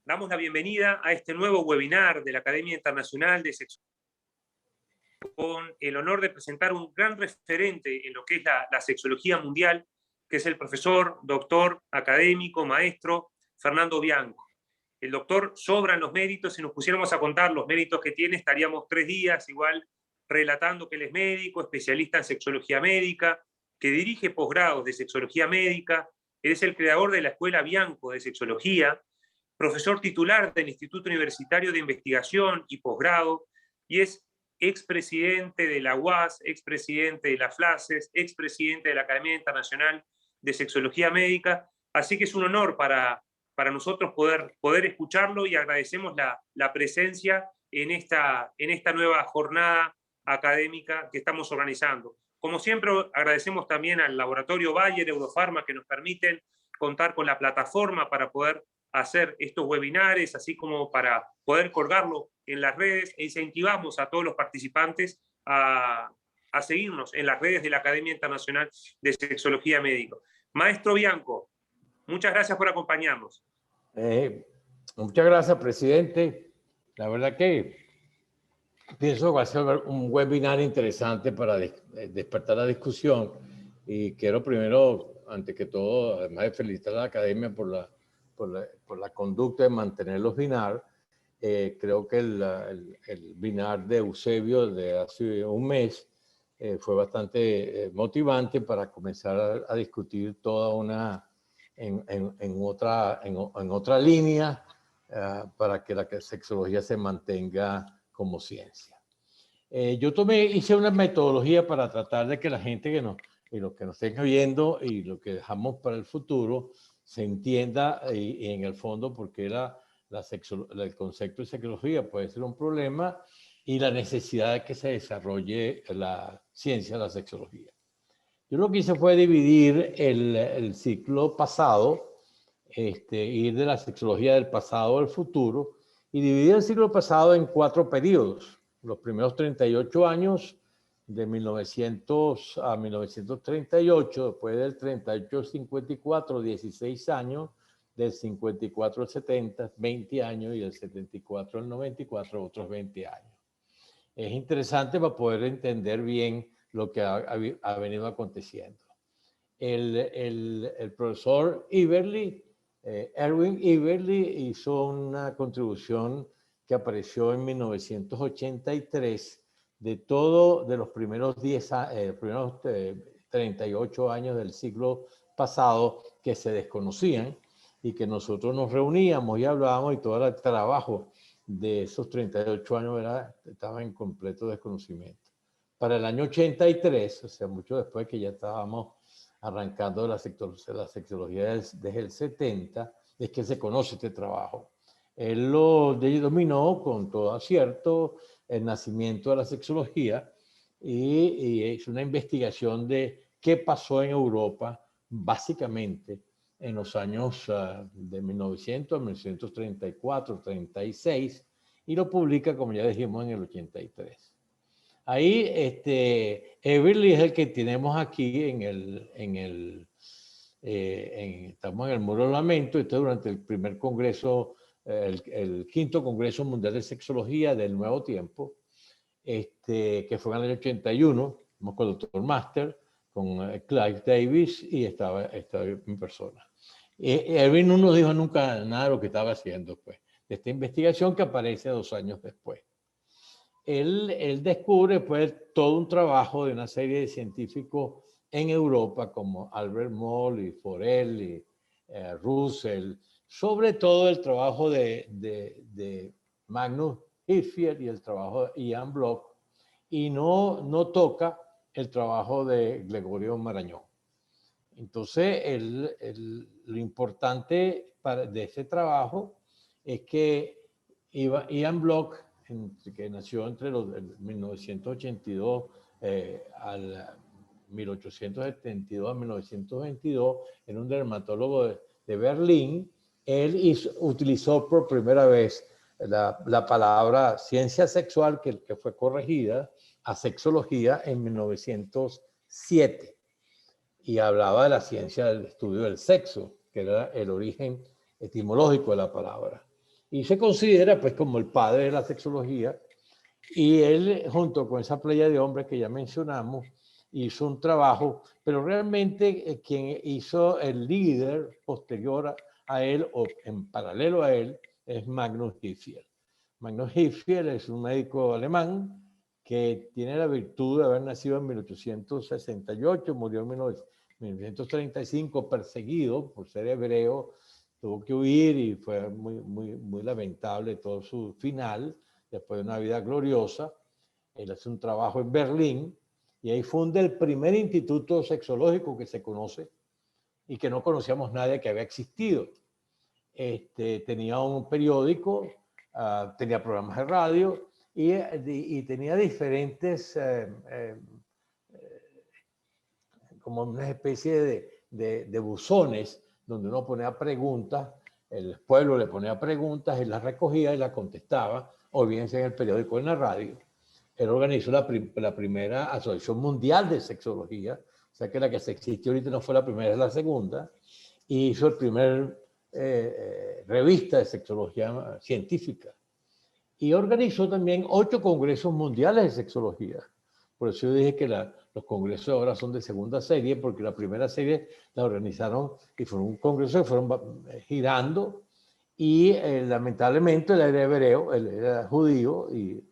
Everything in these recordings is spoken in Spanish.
Damos la bienvenida a este nuevo webinar de la Academia Internacional de Sexología, con el honor de presentar un gran referente en lo que es la sexología mundial, que es el profesor, doctor, académico, maestro Fernando Bianco. El doctor sobran los méritos. Si nos pusiéramos a contar los méritos que tiene, estaríamos 3 días igual relatando que él es médico, especialista en sexología médica, que dirige posgrados de sexología médica, es el creador de la Escuela Bianco de Sexología, profesor titular del Instituto Universitario de Investigación y Posgrado, y es expresidente de la UAS, expresidente de la FLACES, expresidente de la Academia Internacional de Sexología Médica. Así que es un honor para nosotros poder escucharlo, y agradecemos la presencia en esta nueva jornada académica que estamos organizando. Como siempre, agradecemos también al Laboratorio Bayer, Eurofarma, que nos permiten contar con la plataforma para poder hacer estos webinares, así como para poder colgarlo en las redes, e incentivamos a todos los participantes a seguirnos en las redes de la Academia Internacional de Sexología Médica. Maestro Bianco, muchas gracias por acompañarnos. Muchas gracias, presidente. La verdad que pienso que va a ser un webinar interesante para despertar la discusión, y quiero primero, antes que todo, además de felicitar a la Academia por la conducta de mantener los binar. Creo que el binar de Eusebio de hace un mes fue bastante motivante para comenzar a discutir toda una en otra línea para que la sexología se mantenga como ciencia. Yo hice una metodología para tratar de que la gente y los que nos estén oyendo y lo que dejamos para el futuro se entienda, y en el fondo por qué el concepto de sexología puede ser un problema y la necesidad de que se desarrolle la ciencia de la sexología. Yo lo que hice fue dividir el ciclo pasado, ir de la sexología del pasado al futuro, y dividir el ciclo pasado en 4 periodos. Los primeros 38 años, de 1900 a 1938, después del 38 al 54, 16 años, del 54 al 70, 20 años, y del 74 al 94, otros 20 años. Es interesante para poder entender bien lo que ha venido aconteciendo. El profesor Eberly, Erwin Eberly, hizo una contribución que apareció en 1983 de los primeros 38 años del siglo pasado que se desconocían, y que nosotros nos reuníamos y hablábamos, y todo el trabajo de esos 38 años estaba en completo desconocimiento. Para el año 83, o sea, mucho después que ya estábamos arrancando de la sexología desde el 70, es que se conoce este trabajo. Él lo dominó con todo acierto el nacimiento de la sexología, y es una investigación de qué pasó en Europa, básicamente en los años de 1900 a 1934, 36, y lo publica, como ya dijimos, en el 83. Ahí, Eberly es el que tenemos aquí estamos en el Muro del Lamento. Esto durante el primer congreso, el quinto Congreso Mundial de Sexología del Nuevo Tiempo, que fue en el 81, con el doctor Master, con Clive Davis, y estaba en persona. Erwin no nos dijo nunca nada de lo que estaba haciendo, pues, de esta investigación que aparece 2 años después. Él descubre, pues, todo un trabajo de una serie de científicos en Europa, como Albert Moll y Forel y Russell, sobre todo el trabajo de Magnus Hirschfeld y el trabajo de Ian Bloch, y no toca el trabajo de Gregorio Marañón. Entonces, lo importante de ese trabajo es que Ian Bloch, que nació entre los 1982 al 1872 a 1922, era un dermatólogo de Berlín. Él utilizó por primera vez la palabra ciencia sexual, que fue corregida a sexología en 1907, y hablaba de la ciencia del estudio del sexo, que era el origen etimológico de la palabra. y se considera pues como el padre de la sexología. Y él, junto con esa playa de hombres que ya mencionamos, hizo un trabajo, pero realmente quien hizo el líder posterior a él o en paralelo a él es Magnus Hirschfeld. Magnus Hirschfeld es un médico alemán que tiene la virtud de haber nacido en 1868, murió en 1935 perseguido por ser hebreo, tuvo que huir y fue muy lamentable todo su final, después de una vida gloriosa. Él hace un trabajo en Berlín y ahí funda el primer instituto sexológico que se conoce y que no conocíamos nadie que había existido. Tenía un periódico, tenía programas de radio y tenía diferentes, como una especie de buzones donde uno ponía preguntas, el pueblo le ponía preguntas, él las recogía y las contestaba, o bien sea en el periódico o en la radio. Él organizó la primera Asociación Mundial de Sexología, o sea que la que se existió ahorita no fue la primera, es la segunda, y hizo el primer revista de sexología científica. Y organizó también 8 congresos mundiales de sexología. Por eso yo dije que los congresos ahora son de segunda serie, porque la primera serie la organizaron y fueron un congreso que fueron girando y lamentablemente él era hebreo, él era judío y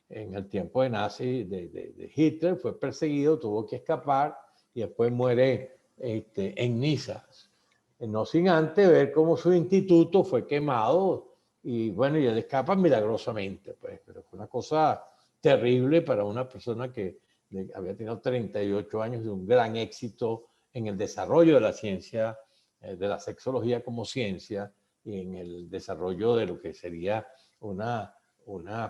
en el tiempo de nazi, de Hitler, fue perseguido, tuvo que escapar y después muere en Niza. No sin antes ver cómo su instituto fue quemado y bueno, y él escapa milagrosamente, pues, pero fue una cosa terrible para una persona que había tenido 38 años de un gran éxito en el desarrollo de la ciencia, de la sexología como ciencia y en el desarrollo de lo que sería una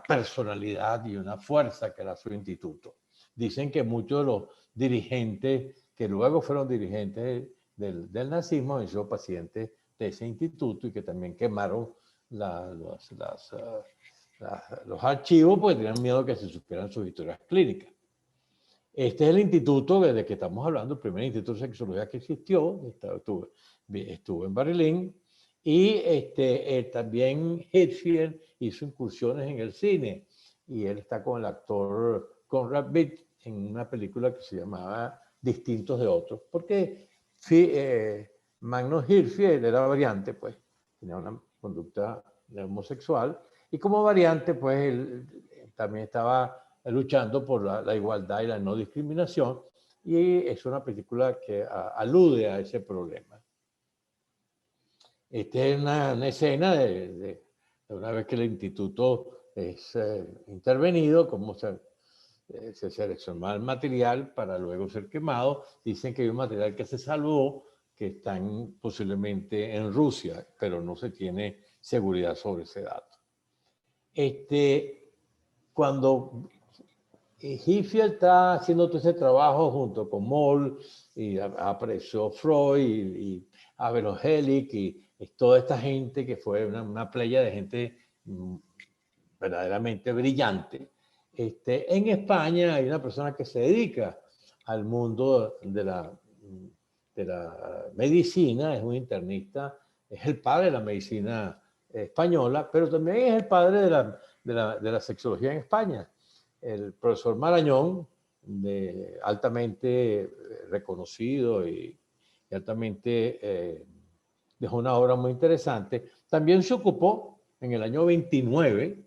personalidad y una fuerza que era su instituto. Dicen que muchos de los dirigentes que luego fueron dirigentes del nazismo han sido pacientes de ese instituto y que también quemaron los archivos porque tenían miedo que se supieran sus historias clínicas. Este es el instituto desde que estamos hablando, el primer instituto de sexología que existió, estuvo en Berlín, y también Hirschfeld hizo incursiones en el cine, y él está con el actor Conrad Bitt en una película que se llamaba Distintos de Otros, porque Magnus Hirschfeld era variante, pues, tenía una conducta homosexual, y como variante, pues, él también estaba luchando por la igualdad y la no discriminación, y es una película que alude a ese problema. Esta es una escena de una vez que el instituto es intervenido, cómo se seleccionó el material para luego ser quemado. Dicen que hay un material que se salvó, que están posiblemente en Rusia, pero no se tiene seguridad sobre ese dato. Cuando Hirschfeld está haciendo todo ese trabajo junto con Moll, y apareció Freud y Averroes Hellick y toda esta gente que fue una playa de gente verdaderamente brillante. En España hay una persona que se dedica al mundo de la medicina, es un internista, es el padre de la medicina española, pero también es el padre de la sexología en España. El profesor Marañón, altamente reconocido y altamente dejó una obra muy interesante, también se ocupó en el año 29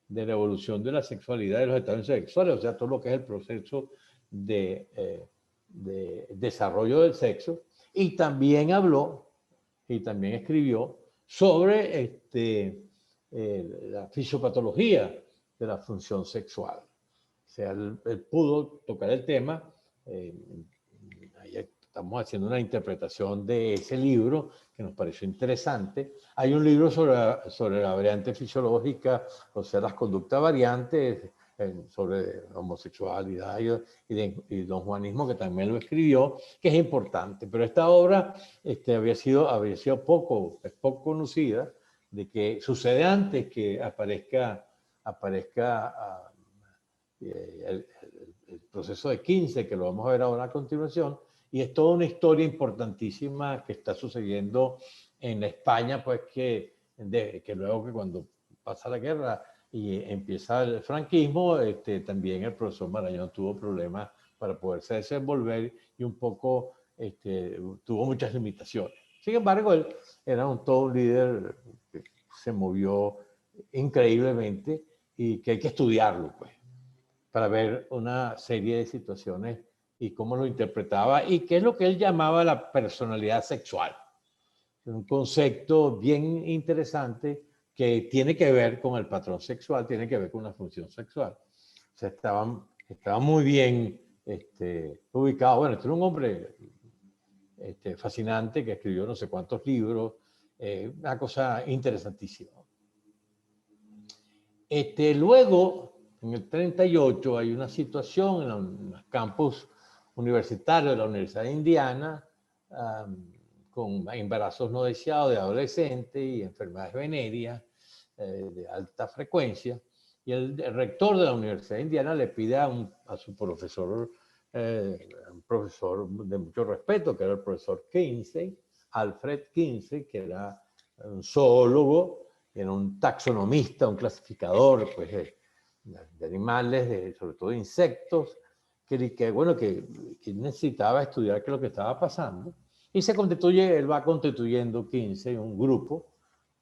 de la evolución de la sexualidad y de los estados sexuales, o sea, todo lo que es el proceso de desarrollo del sexo, y también habló y también escribió sobre la fisiopatología de la función sexual. O sea, él pudo tocar el tema. Estamos haciendo una interpretación de ese libro que nos pareció interesante. Hay un libro sobre la variante fisiológica, o sea, las conductas variantes, sobre homosexualidad y don Juanismo, que también lo escribió, que es importante. Pero esta obra había sido poco conocida, de que sucede antes que aparezca el proceso de 15, que lo vamos a ver ahora a continuación, y es toda una historia importantísima que está sucediendo en España, pues que que luego que cuando pasa la guerra y empieza el franquismo, también el profesor Marañón tuvo problemas para poderse desenvolver y un poco tuvo muchas limitaciones. Sin embargo, él era todo un líder que se movió increíblemente y que hay que estudiarlo, pues, para ver una serie de situaciones y cómo lo interpretaba y qué es lo que él llamaba la personalidad sexual. Un concepto bien interesante que tiene que ver con el patrón sexual, tiene que ver con la función sexual. O sea, estaba muy bien ubicado. Bueno, este era un hombre fascinante que escribió no sé cuántos libros, una cosa interesantísima. Luego, en el 38, hay una situación en los campus universitarios de la Universidad de Indiana, con embarazos no deseados de adolescentes y enfermedades venéreas de alta frecuencia. Y el rector de la Universidad de Indiana le pide a su profesor, un profesor de mucho respeto, que era el profesor Kinsey, Alfred Kinsey, que era un zoólogo, era un taxonomista, un clasificador pues, de animales, sobre todo de insectos, que necesitaba estudiar qué es lo que estaba pasando. Y él va constituyendo 15, un grupo,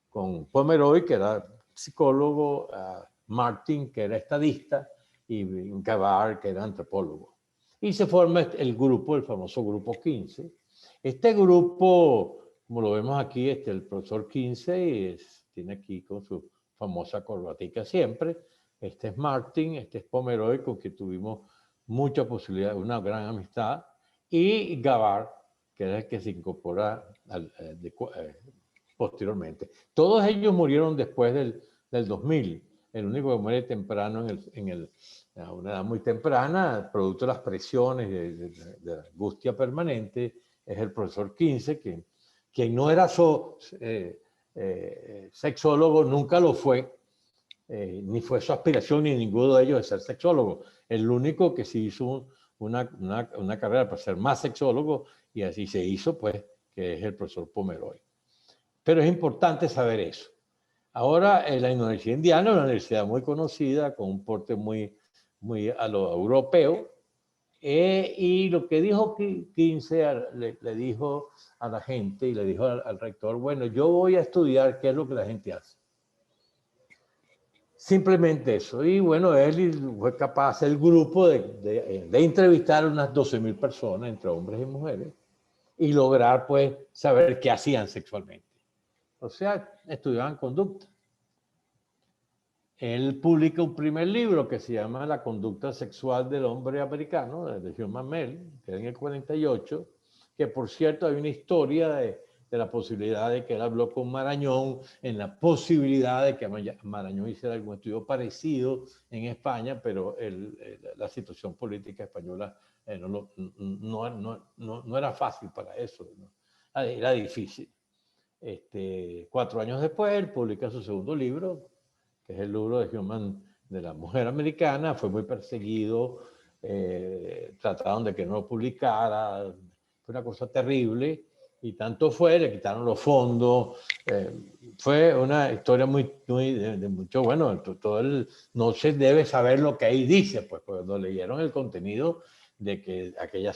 con Pomeroy, que era psicólogo, Martin, que era estadista, y Gavard, que era antropólogo. Y se forma el grupo, el famoso grupo 15. Este grupo, como lo vemos aquí, el profesor 15 tiene aquí con su famosa corbatica siempre. Este es Martin, este es Pomeroy, con quien tuvimos mucha posibilidad, una gran amistad, y Gavard, que era el que se incorpora posteriormente. Todos ellos murieron después del 2000. El único que muere temprano, a una edad muy temprana, producto de las presiones de la angustia permanente, es el profesor 15, que no era sexólogo, nunca lo fue, ni fue su aspiración ni ninguno de ellos de ser sexólogo. El único que sí hizo una carrera para ser más sexólogo, y así se hizo, pues, que es el profesor Pomeroy. Pero es importante saber eso. Ahora, la Universidad de Indiana es una universidad muy conocida, con un porte muy a lo europeo, y lo que dijo 15 le dijo a la gente y le dijo al rector, bueno, yo voy a estudiar qué es lo que la gente hace. Simplemente eso. Y bueno, él fue capaz, el grupo, de entrevistar a unas 12.000 personas, entre hombres y mujeres, y lograr, pues, saber qué hacían sexualmente. O sea, estudiaban conducta. Él publica un primer libro que se llama La conducta sexual del hombre americano, de Human Male, que es en el 48, que por cierto hay una historia de la posibilidad de que él habló con Marañón, en la posibilidad de que Marañón hiciera algún estudio parecido en España, pero la situación política española no era fácil para eso, ¿no? Era difícil. 4 años después, él publica su segundo libro, que es el libro de Human, de la mujer americana. Fue muy perseguido, trataron de que no lo publicara, fue una cosa terrible, y tanto fue, le quitaron los fondos, fue una historia de mucho, bueno, no se debe saber lo que ahí dice, pues cuando leyeron el contenido de que aquella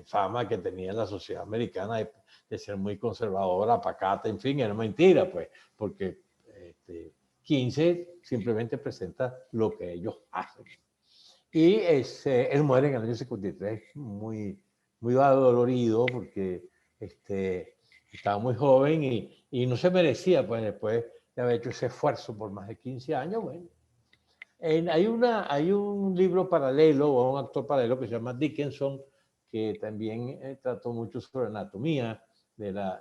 fama que tenía la sociedad americana de ser muy conservadora, pacata, en fin, era mentira, pues, porque 15 simplemente presenta lo que ellos hacen. Y él muere en el año 53 muy adolorido porque estaba muy joven y no se merecía, pues, después de haber hecho ese esfuerzo por más de 15 años. Bueno, hay un libro paralelo o un actor paralelo que se llama Dickinson, que también trató mucho sobre anatomía, de la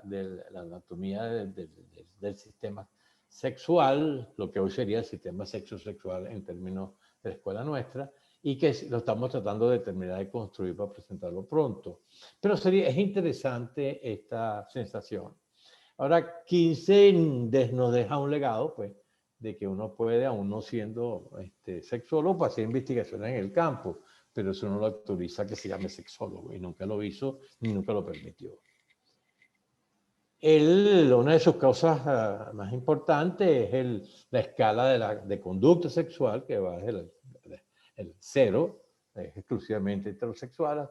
anatomía del sistema sexual, lo que hoy sería el sistema sexo-sexual en términos de la escuela nuestra, y que lo estamos tratando de terminar de construir para presentarlo pronto. Pero es interesante esta sensación. Ahora, 15 nos deja un legado, pues, de que uno puede, aún no siendo sexólogo, hacer investigaciones en el campo, pero eso no lo autoriza que se llame sexólogo, y nunca lo hizo ni nunca lo permitió. Una de sus causas más importantes es la escala de conducta sexual, que va desde el 0, es exclusivamente heterosexual,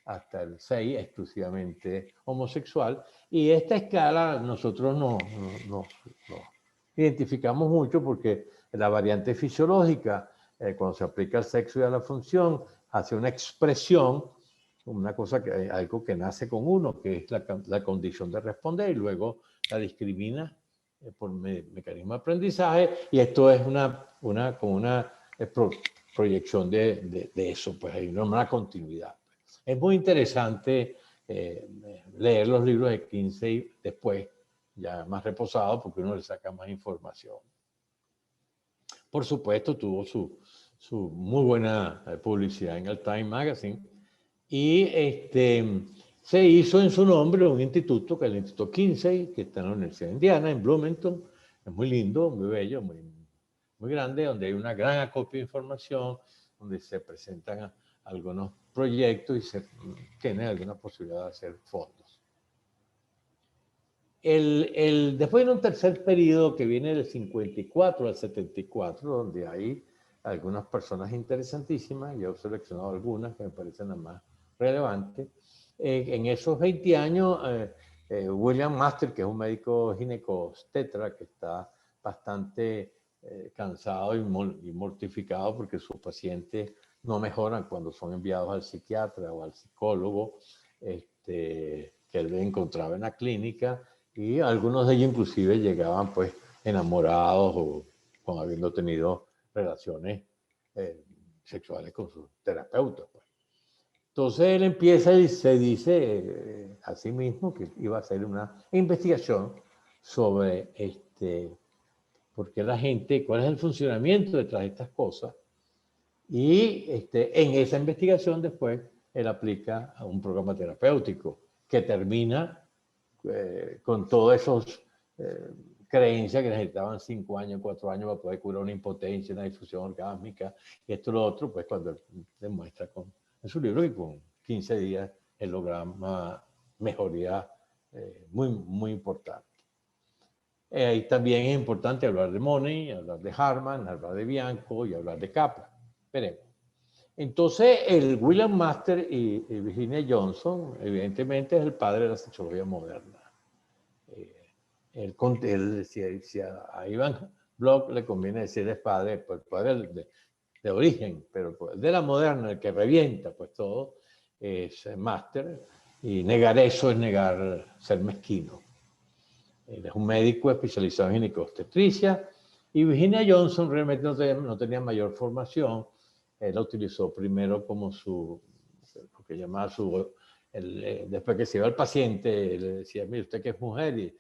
hasta el 6, exclusivamente homosexual. Y esta escala nosotros nos identificamos mucho porque la variante fisiológica, cuando se aplica al sexo y a la función, hace una expresión, una cosa algo que nace con uno, que es la condición de responder, y luego la discrimina por mecanismo de aprendizaje, y esto es como una proyección de eso, pues hay una continuidad. Es muy interesante leer los libros de Kinsey después, ya más reposado, porque uno le saca más información. Por supuesto, tuvo su muy buena publicidad en el Time Magazine, y se hizo en su nombre un instituto, que es el Instituto Kinsey, que está en la Universidad de Indiana, en Bloomington. Es muy lindo, muy bello, muy grande, donde hay una gran acopio de información, donde se presentan algunos proyectos y se tiene alguna posibilidad de hacer fondos. Después de un tercer periodo que viene del 54 al 74, donde hay algunas personas interesantísimas, yo he seleccionado algunas que me parecen las más relevantes. En esos 20 años, William Master, que es un médico ginecostetra que está bastante cansado y mortificado porque sus pacientes no mejoran cuando son enviados al psiquiatra o al psicólogo que él encontraba en la clínica, y algunos de ellos inclusive llegaban pues enamorados o con habiendo tenido relaciones sexuales con sus terapeutas. Pues. Entonces él empieza y se dice a sí mismo que iba a hacer una investigación sobre por qué la gente, cuál es el funcionamiento detrás de estas cosas, y en esa investigación después él aplica a un programa terapéutico que termina con todas esas creencias que necesitaban 5 años, 4 años para poder curar una impotencia, una disfunción orgásmica, y esto y lo otro, pues cuando demuestra en su libro que con 15 días él logra una mejoría muy, muy importante. Y también es importante hablar de Money, hablar de Harman, hablar de Bianco y hablar de Capra. Veremos. Entonces, el William Master y Virginia Johnson, evidentemente, es el padre de la sexología moderna. Él decía, a Ivan Bloch le conviene decir el padre de origen, pero de la moderna, el que revienta pues todo, es Master, y negar eso es negar ser mezquino. Él es un médico especializado en gineco-obstetricia, y Virginia Johnson realmente no tenía mayor formación. Él la utilizó primero como lo que llamaba después que se iba al paciente, le decía, mire, usted que es mujer, y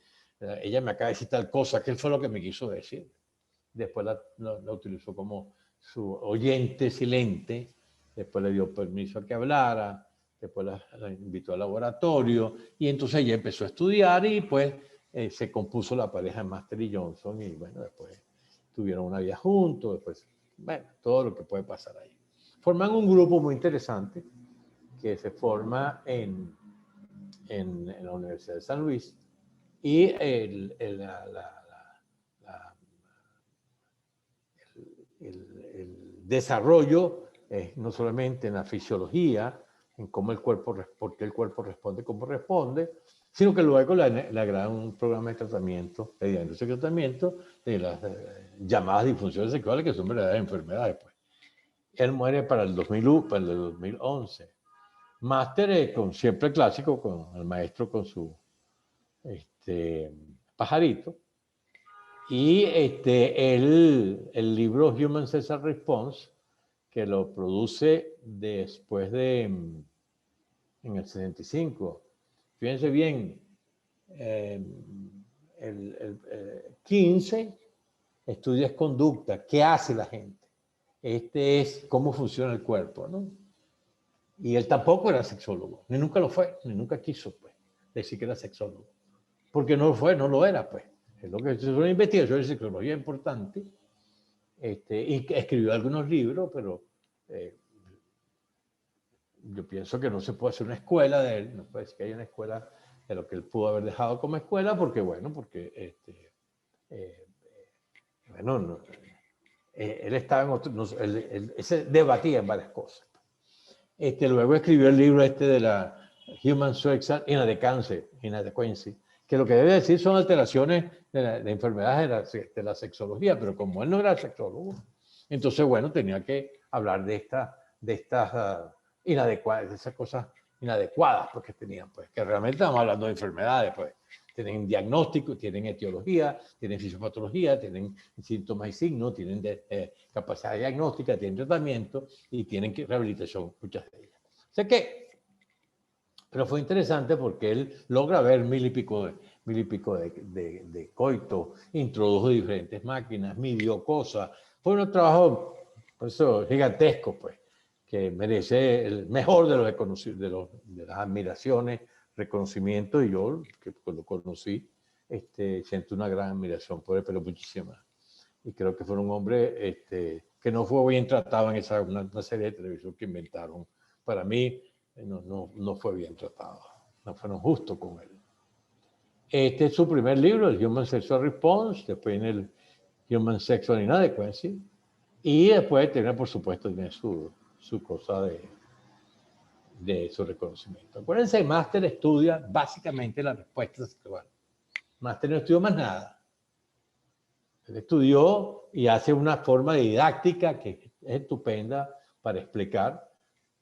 ella me acaba de decir tal cosa, que fue lo que me quiso decir. Después la utilizó como su oyente silente, después le dio permiso a que hablara, después la invitó al laboratorio, y entonces ella empezó a estudiar, y pues se compuso la pareja Master y Johnson, y bueno, después tuvieron una vida juntos, después, bueno, todo lo que puede pasar ahí. Forman un grupo muy interesante que se forma en la Universidad de San Luis, y el desarrollo no solamente en la fisiología, en cómo por qué el cuerpo responde como responde, sino que luego le agregan un programa de tratamiento, de diagnóstico y tratamiento de las llamadas disfunciones sexuales, que son verdaderas enfermedades. Pues. Él muere para el 2011. Máster siempre clásico, con el maestro con su pajarito. Y el libro Human Sexual Response, que lo produce después en el 65. Fíjense bien, 15 estudias conducta, qué hace la gente. Es cómo funciona el cuerpo, ¿no? Y él tampoco era sexólogo, ni nunca lo fue, ni nunca quiso, pues, decir que era sexólogo. Porque no lo fue, no lo era, pues. Es lo que es una investigación de sexología importante, y escribió algunos libros, pero yo pienso que no se puede hacer una escuela de él, no puede decir que haya una escuela de lo que él pudo haber dejado como escuela, porque bueno, porque bueno, él estaba en otro, él se debatía en varias cosas. Luego escribió el libro de la Human Sexual Inadequacy, que lo que debe decir son alteraciones de enfermedades de la sexología, pero como él no era sexólogo, entonces, bueno, tenía que hablar de estas inadecuadas, de esas cosas inadecuadas pues, que tenían, pues, que realmente estamos hablando de enfermedades, pues. Tienen diagnóstico, tienen etiología, tienen fisiopatología, tienen síntomas y signos, tienen capacidad diagnóstica, tienen tratamiento y tienen rehabilitación, muchas de ellas. O sea que, pero fue interesante porque él logra ver mil y pico de coitos, introdujo diferentes máquinas, midió cosas. Fue un trabajo, por eso, gigantesco, pues, que merece el mejor de de las admiraciones, reconocimiento, y yo, que lo conocí, siento una gran admiración por él, pero muchísima. Y creo que fue un hombre que no fue bien tratado en una serie de televisión que inventaron. Para mí, no fue bien tratado, no fueron justos con él. Este es su primer libro, el Human Sexual Response, después en el Human Sexual Inadequacy, y después tiene, por supuesto, tiene su cosa de su reconocimiento. Acuérdense, Máster estudia básicamente la respuesta sexual. Máster no estudió más nada. Él estudió y hace una forma didáctica que es estupenda para explicar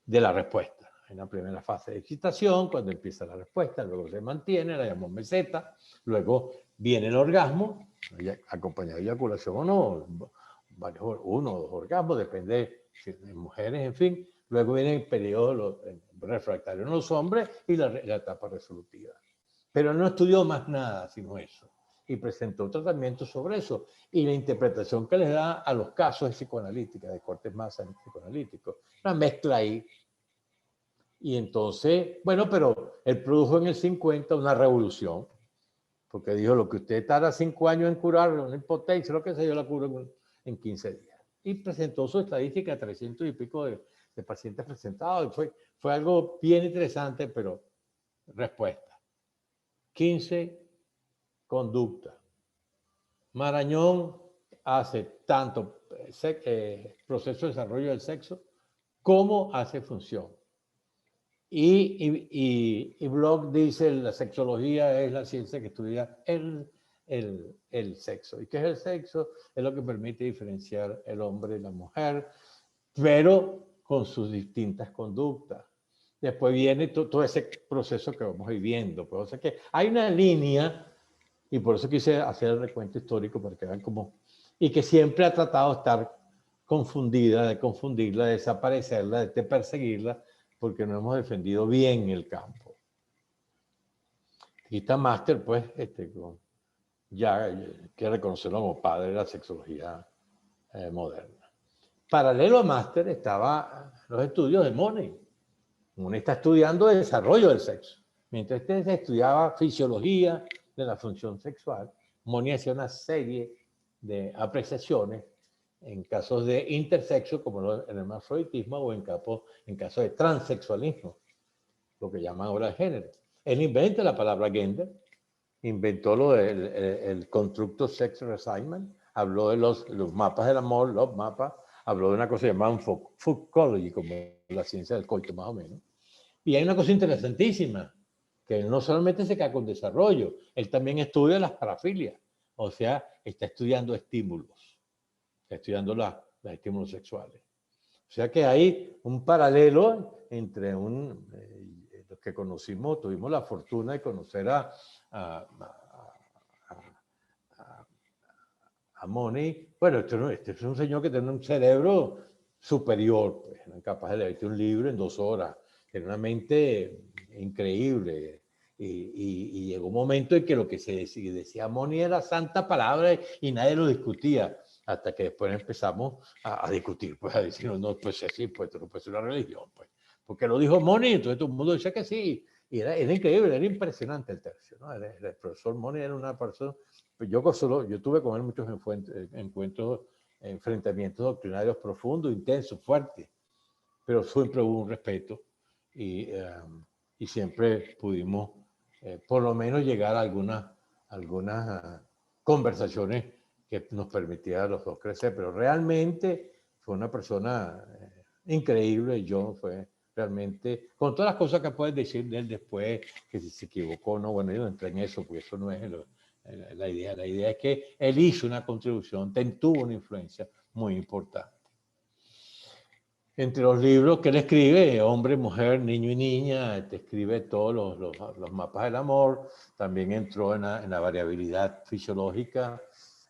de la respuesta. En la primera fase de excitación, cuando empieza la respuesta, luego se mantiene, la llamamos meseta, luego viene el orgasmo, acompañado de eyaculación o no, uno o dos orgasmos, depende de mujeres, en fin. Luego viene el periodo refractario en los hombres y la etapa resolutiva. Pero no estudió más nada sino eso. Y presentó tratamientos sobre eso. Y la interpretación que les da a los casos es psicoanalítica, de cortes más psicoanalíticos. Una mezcla ahí. Y entonces, bueno, pero él produjo en el 50 una revolución, porque dijo, lo que usted tarda 5 años en curar una impotencia, lo que sea, yo la curo en 15 días. Y presentó su estadística, 300 y pico de pacientes presentados. Y fue algo bien interesante, pero respuesta. 15 conducta. Marañón hace tanto proceso de desarrollo del sexo como hace función. Y Bloch dice la sexología es la ciencia que estudia el sexo. ¿Y qué es el sexo? Es lo que permite diferenciar el hombre y la mujer, pero con sus distintas conductas. Después viene todo ese proceso que vamos viviendo. Pues, o sea que hay una línea, y por eso quise hacer el recuento histórico para que vean cómo, y que siempre ha tratado de estar confundida, de confundirla, de desaparecerla, de perseguirla, porque no hemos defendido bien el campo. Y está Máster, pues, ya hay que reconocerlo como padre de la sexología moderna. Paralelo a Máster estaban los estudios de Money. Money está estudiando el desarrollo del sexo. Mientras se estudiaba fisiología de la función sexual, Money hacía una serie de apreciaciones en casos de intersexo, como en el hermafroditismo, o en casos de transexualismo, lo que llaman ahora género. Él inventa la palabra gender, inventó el constructo sex reassignment, habló de los mapas del amor, los mapas, habló de una cosa llamada Foucaultology, como la ciencia del coito, más o menos. Y hay una cosa interesantísima, que él no solamente se queda con desarrollo, él también estudia las parafilias, o sea, está estudiando estímulos, está estudiando los estímulos sexuales. O sea que hay un paralelo entre los que conocimos, tuvimos la fortuna de conocer a Money. Bueno, este es un señor que tiene un cerebro superior, pues, capaz de leerte un libro en 2 horas, tiene una mente increíble. Y llegó un momento en que lo que se decía Money era santa palabra y nadie lo discutía, hasta que después empezamos a discutir, pues a decir, no, pues sí, pues esto no puede ser una religión, pues, porque lo dijo Money, entonces todo el mundo decía que sí, y era increíble, era impresionante el tercio, ¿no? El profesor Money era una persona, yo tuve con él muchos encuentros, enfrentamientos doctrinarios profundos, intensos, fuertes, pero siempre hubo un respeto y siempre pudimos por lo menos llegar a algunas conversaciones que nos permitieran a los dos crecer. Pero realmente fue una persona increíble. John fue realmente, con todas las cosas que puedes decir de él después, que si se equivocó o no, bueno, yo no entré en eso, porque eso no es la idea. La idea es que él hizo una contribución, tuvo una influencia muy importante. Entre los libros que él escribe, Hombre, Mujer, Niño y Niña, te escribe todos los mapas del amor, también entró en la variabilidad fisiológica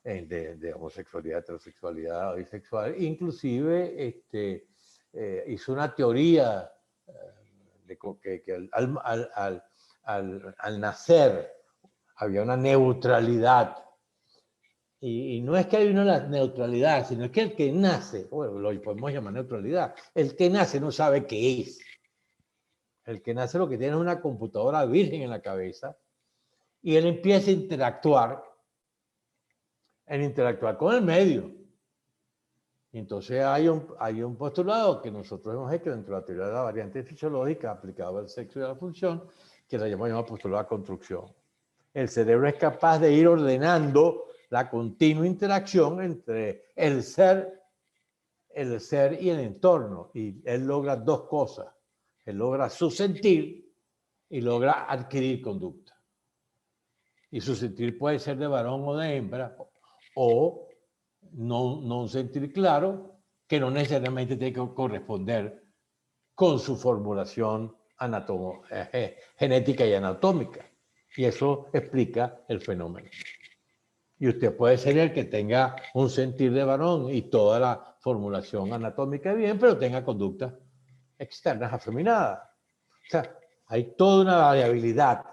de homosexualidad, heterosexualidad, bisexual, inclusive hizo una teoría de que al nacer había una neutralidad. Y no es que haya una neutralidad, sino es que el que nace, bueno, lo podemos llamar neutralidad, el que nace no sabe qué es. El que nace lo que tiene es una computadora virgen en la cabeza y él empieza a interactuar con el medio. Y entonces hay un postulado que nosotros hemos hecho dentro de la teoría de la variante fisiológica aplicada al sexo y a la función, que la llamamos postulado de construcción. El cerebro es capaz de ir ordenando la continua interacción entre el ser y el entorno. Y él logra dos cosas. Él logra su sentir y logra adquirir conducta. Y su sentir puede ser de varón o de hembra, o no un sentir claro que no necesariamente tiene que corresponder con su formulación genética y anatómica. Y eso explica el fenómeno. Y usted puede ser el que tenga un sentir de varón y toda la formulación anatómica bien, pero tenga conductas externas afeminadas. O sea, hay toda una variabilidad.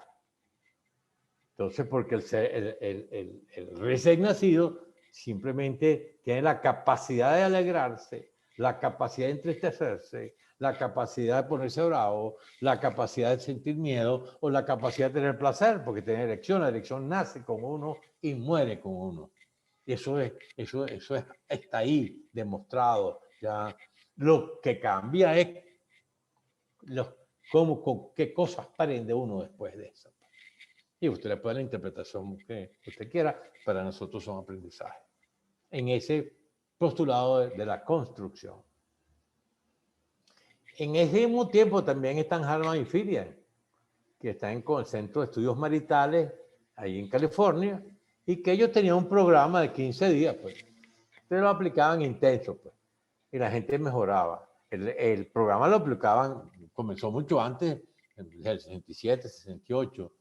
Entonces, porque el recién nacido simplemente tiene la capacidad de alegrarse, la capacidad de entristecerse, la capacidad de ponerse bravo, la capacidad de sentir miedo o la capacidad de tener placer, porque tiene erección. La erección nace con uno y muere con uno. Y eso está ahí demostrado. Ya lo que cambia es qué cosas aprende uno después de eso. Y usted le puede dar la interpretación que usted quiera, para nosotros son aprendizaje. En ese postulado de la construcción. En ese mismo tiempo también están Harman y Filian, que están en el Centro de Estudios Maritales, ahí en California, y que ellos tenían un programa de 15 días, pues. Ustedes lo aplicaban intenso, pues, y la gente mejoraba. El programa lo aplicaban, comenzó mucho antes, en el 67, 68,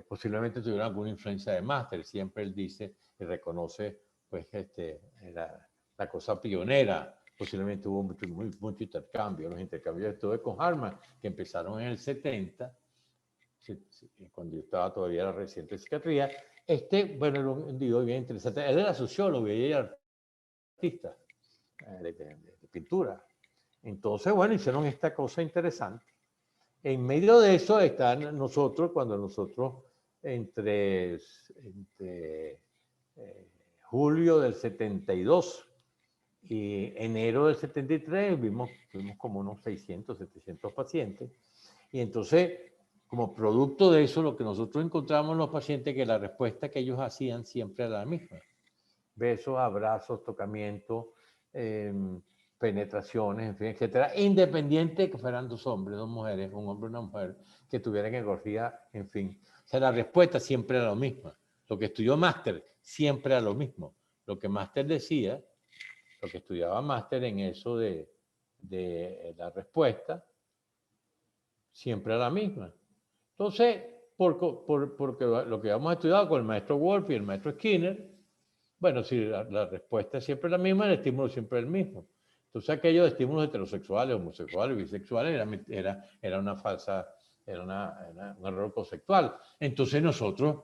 posiblemente tuvieron alguna influencia de máster. Siempre él dice y reconoce, pues, la cosa pionera. Posiblemente hubo mucho intercambio. Los intercambios estuve con Harman, que empezaron en el 70, cuando yo estaba todavía en la reciente psiquiatría. Bueno, digo, bien interesante. Él era sociólogo y ella era artista de pintura. Entonces, bueno, hicieron esta cosa interesante. En medio de eso están nosotros, cuando nosotros entre julio del 72 y enero del 73 vimos como unos 600, 700 pacientes. Y entonces, como producto de eso, lo que nosotros encontramos en los pacientes, que la respuesta que ellos hacían siempre era la misma. Besos, abrazos, tocamiento, penetraciones, en fin, etcétera, independiente de que fueran dos hombres, dos mujeres, un hombre y una mujer, que tuvieran engorfía, en fin. O sea, la respuesta siempre era la misma. Lo que estudió máster siempre era lo mismo. Lo que máster decía, lo que estudiaba máster en eso de la respuesta, siempre era la misma. Entonces, porque lo que hemos estudiado con el maestro Wolf y el maestro Skinner, bueno, si la respuesta es siempre la misma, el estímulo siempre es el mismo. Entonces, aquellos estímulos heterosexuales, homosexuales, bisexuales, era una falsa, un error conceptual. Entonces, nosotros,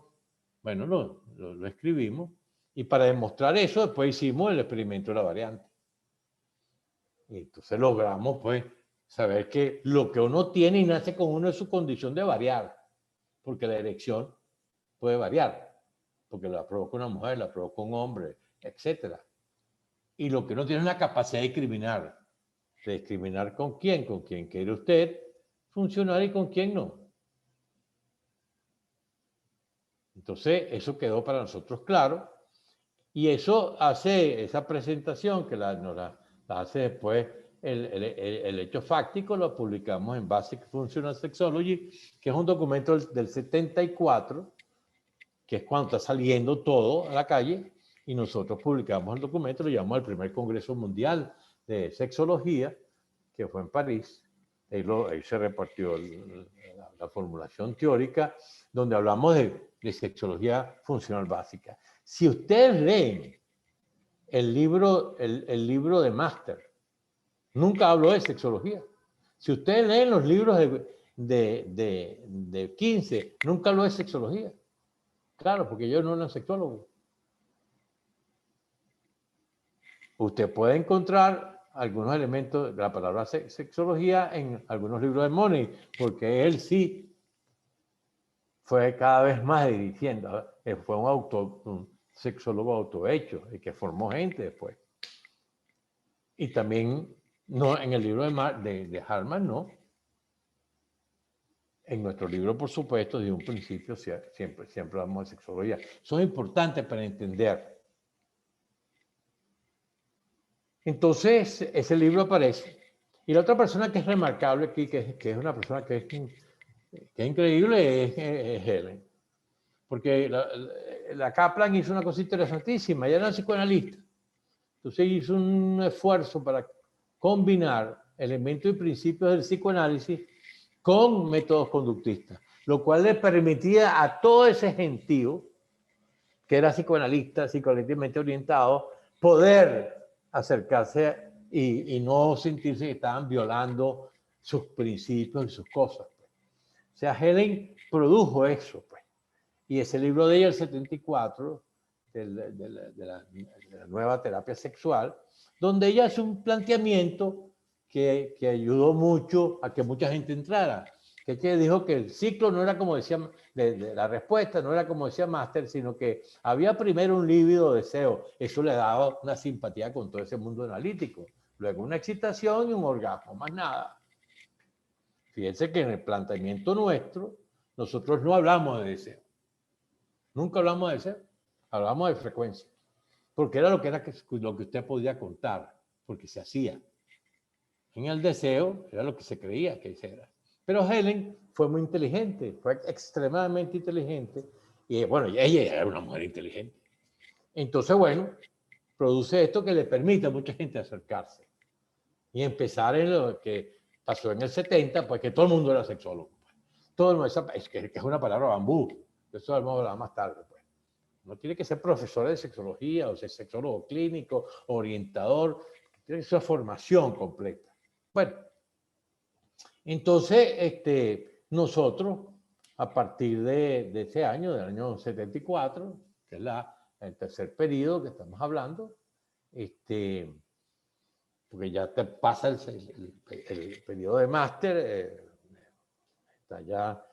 bueno, lo escribimos, y para demostrar eso, después hicimos el experimento de la variante. Y entonces logramos, pues, saber que lo que uno tiene y nace con uno es su condición de variar, porque la erección puede variar, porque la provoca una mujer, la provoca un hombre, etc. Y lo que uno tiene es la capacidad de discriminar con quién quiere usted funcionar y con quién no. Entonces, eso quedó para nosotros claro. Y eso hace, esa presentación que la hace después el hecho fáctico, lo publicamos en Basic Functional Sexology, que es un documento del 74, que es cuando está saliendo todo a la calle, y nosotros publicamos el documento, lo llamamos al primer Congreso Mundial de Sexología, que fue en París. Ahí se repartió la formulación teórica, donde hablamos de sexología funcional básica. Si ustedes leen el libro de máster, nunca hablo de sexología. Si ustedes leen los libros de 15, nunca hablo de sexología. Claro, porque yo no era sexólogo. Usted puede encontrar algunos elementos de la palabra sexología en algunos libros de Money, porque él sí fue cada vez más dirigiendo, fue un sexólogo autohecho y que formó gente después. Y también, no, en el libro de Hartman, no. En nuestro libro, por supuesto, desde un principio siempre hablamos de sexología. Son importantes para entender. Entonces, ese libro aparece. Y la otra persona que es remarcable aquí, que es una persona que es increíble, es Helen. Porque la Kaplan hizo una cosa interesantísima. Ella era psicoanalista. Entonces hizo un esfuerzo para combinar elementos y principios del psicoanálisis con métodos conductistas, lo cual le permitía a todo ese gentío que era psicoanalista, psicológicamente orientado, poder acercarse y no sentirse que estaban violando sus principios y sus cosas. O sea, Helen produjo eso, pues. Y ese libro de ella, el 74, de la nueva terapia sexual, donde ella hace un planteamiento que ayudó mucho a que mucha gente entrara. Que dijo que el ciclo no era como decía, la respuesta no era como decía Master, sino que había primero un líbido deseo. Eso le daba una simpatía con todo ese mundo analítico. Luego una excitación y un orgasmo, más nada. Fíjense que en el planteamiento nuestro, nosotros no hablamos de deseo. Nunca hablamos de deseo. Hablamos de frecuencia. Porque era lo que usted podía contar, porque se hacía. En el deseo era lo que se creía que era. Pero Helen fue muy inteligente, fue extremadamente inteligente. Y bueno, ella era una mujer inteligente. Entonces, bueno, produce esto que le permite a mucha gente acercarse. Y empezar en lo que pasó en el 70, pues que todo el mundo era sexólogo. Todo el mundo, es que es una palabra bambú. Eso vamos a hablar más tarde, pues. No tiene que ser profesor de sexología o ser sexólogo clínico, orientador. Tiene que ser formación completa. Bueno, entonces nosotros, a partir de ese año, del año 74, que es el tercer periodo que estamos hablando, porque ya te pasa el periodo de máster, ya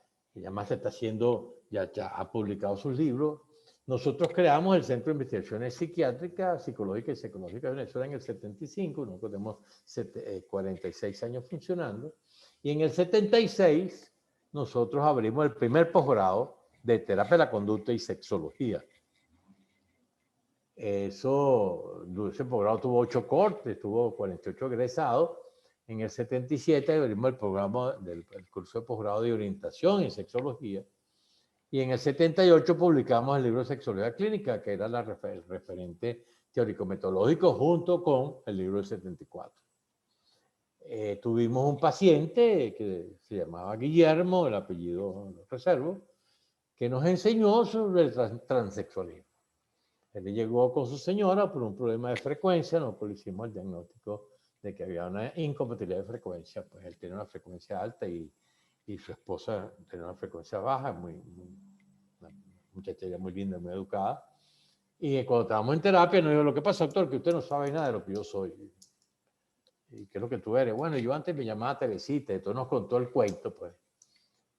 más se está haciendo, ya ha publicado sus libros. Nosotros creamos el Centro de Investigaciones Psiquiátricas, Psicológicas y Psicológicas de Venezuela en el 75, nosotros tenemos 46 años funcionando, y en el 76 nosotros abrimos el primer posgrado de terapia de la conducta y sexología. Ese posgrado tuvo 8 cortes, tuvo 48 egresados. En el 77 abrimos el programa del curso de posgrado de orientación en sexología. Y en el 78 publicamos el libro de Sexología Clínica, que era el referente teórico-metodológico junto con el libro del 74. Tuvimos un paciente que se llamaba Guillermo, el apellido lo reservo, que nos enseñó sobre el transexualismo. Él llegó con su señora por un problema de frecuencia, nosotros le hicimos el diagnóstico de que había una incompatibilidad de frecuencia, pues él tiene una frecuencia alta y su esposa tiene una frecuencia baja, una muchacha muy linda, muy educada. Y cuando estábamos en terapia, nos dijo, lo que pasa, doctor, que usted no sabe nada de lo que yo soy. ¿Y qué es lo que tú eres? Bueno, yo antes me llamaba Teresita, entonces nos contó el cuento, pues.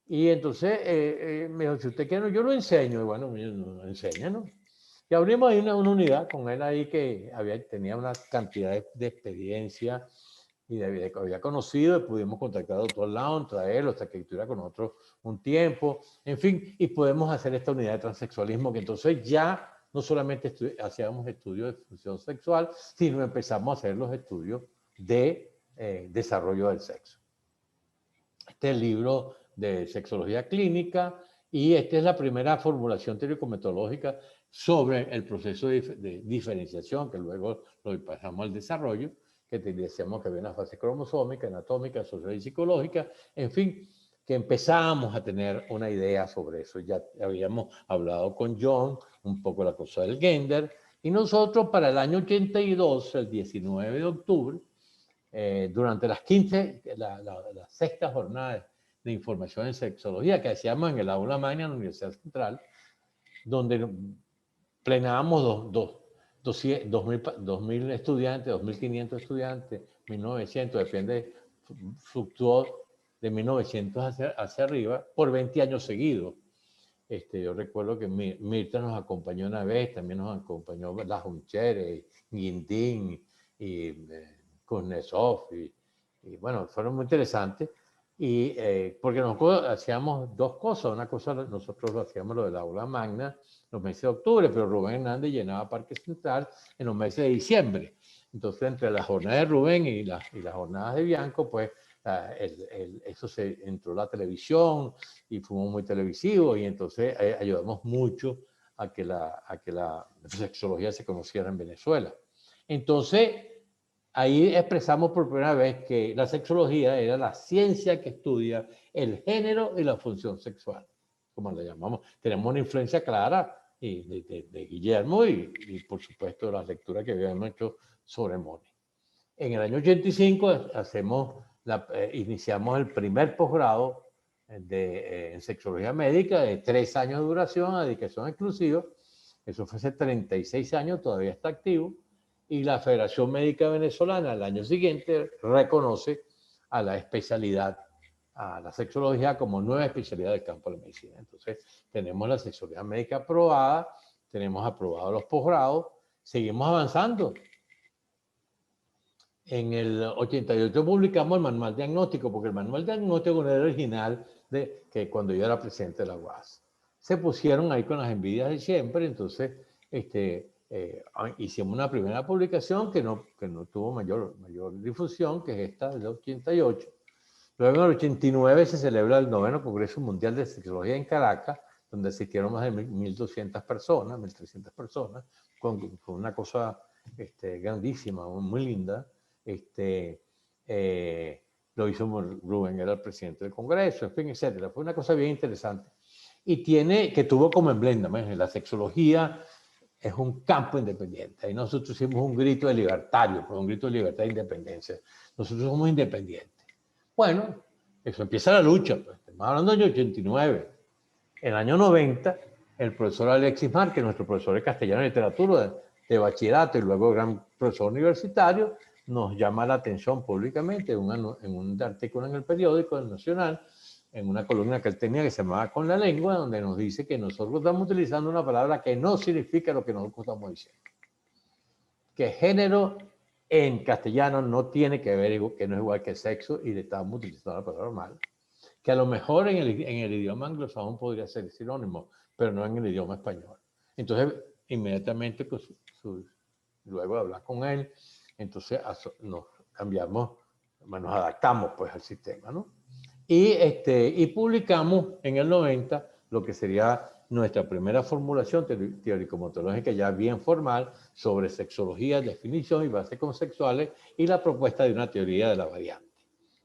Y entonces me dijo, si usted quiere, yo lo enseño. Y bueno, enséñanos. Y abrimos ahí una unidad con él ahí que tenía una cantidad de experiencia y había conocido, y pudimos contactar al doctor Laon, traerlo hasta que estuviera con nosotros un tiempo, en fin, y podemos hacer esta unidad de transexualismo, que entonces ya no solamente hacíamos estudios de función sexual, sino empezamos a hacer los estudios de desarrollo del sexo. Este es el libro de sexología clínica y esta es la primera formulación teórico-metodológica sobre el proceso de diferenciación, que luego lo pasamos al desarrollo, que decíamos que había una fase cromosómica, anatómica, social y psicológica, en fin, que empezamos a tener una idea sobre eso. Ya habíamos hablado con John un poco la cosa del gender, y nosotros para el año 82, el 19 de octubre, durante las 15, la sexta jornada de información en sexología que hacíamos en el aula magna en la Universidad Central, donde plenábamos 2.000 estudiantes, 2.500 estudiantes, 1.900, depende, fluctuó de 1.900 hacia arriba por 20 años seguidos. Yo recuerdo que Mirta nos acompañó una vez, también nos acompañó Las Uncheres, Guindín y Kuznetsov, y bueno, fueron muy interesantes. Y porque nosotros hacíamos dos cosas. Una cosa, nosotros lo hacíamos lo del aula magna los meses de octubre, pero Rubén Hernández llenaba Parque Central en los meses de diciembre. Entonces, entre las jornadas de Rubén y las jornadas de Bianco, pues eso se entró la televisión y fuimos muy televisivos, y entonces ayudamos mucho a que la sexología se conociera en Venezuela. Entonces, ahí expresamos por primera vez que la sexología era la ciencia que estudia el género y la función sexual, como le llamamos. Tenemos una influencia clara de Guillermo y por supuesto las lecturas que habíamos hecho sobre Moni. En el año 85 iniciamos el primer posgrado en sexología médica de 3 años de duración, a dedicación exclusiva. Eso fue hace 36 años, todavía está activo. Y la Federación Médica Venezolana al año siguiente reconoce a la especialidad, a la sexología como nueva especialidad del campo de la medicina. Entonces, tenemos la sexología médica aprobada, tenemos aprobados los posgrados, seguimos avanzando. En el 88 publicamos el manual diagnóstico, porque el manual diagnóstico era el original de que cuando yo era presidente de la UAS. Se pusieron ahí con las envidias de siempre, entonces hicimos una primera publicación que no tuvo mayor difusión, que es esta del 88. Luego en el 89 se celebra el 9º Congreso Mundial de Sexología en Caracas, donde asistieron más de 1.200 personas, 1.300 personas, con una cosa grandísima, muy linda. Lo hizo Rubén, era el presidente del Congreso, en fin, etcétera. Fue una cosa bien interesante. Y que tuvo como emblema, la sexología es un campo independiente. Y nosotros hicimos un grito de libertario, pues un grito de libertad e independencia. Nosotros somos independientes. Bueno, eso empieza la lucha, pues. Estamos hablando del año 89. En el año 90, el profesor Alexis Márquez, nuestro profesor de castellano y literatura de bachillerato y luego gran profesor universitario, nos llama la atención públicamente en un artículo en el periódico El Nacional, en una columna que él tenía que se llamaba Con la Lengua, donde nos dice que nosotros estamos utilizando una palabra que no significa lo que nosotros estamos diciendo. Que género en castellano no tiene que ver, que no es igual que sexo, y le estamos utilizando la palabra mal. Que a lo mejor en el idioma anglosajón podría ser sinónimo, pero no en el idioma español. Entonces, inmediatamente, pues, luego de hablar con él, entonces nos cambiamos, nos adaptamos pues al sistema, ¿no? Y publicamos en el 90 lo que sería nuestra primera formulación teórico-metodológica ya bien formal sobre sexología, definición y bases conceptuales y la propuesta de una teoría de la variante.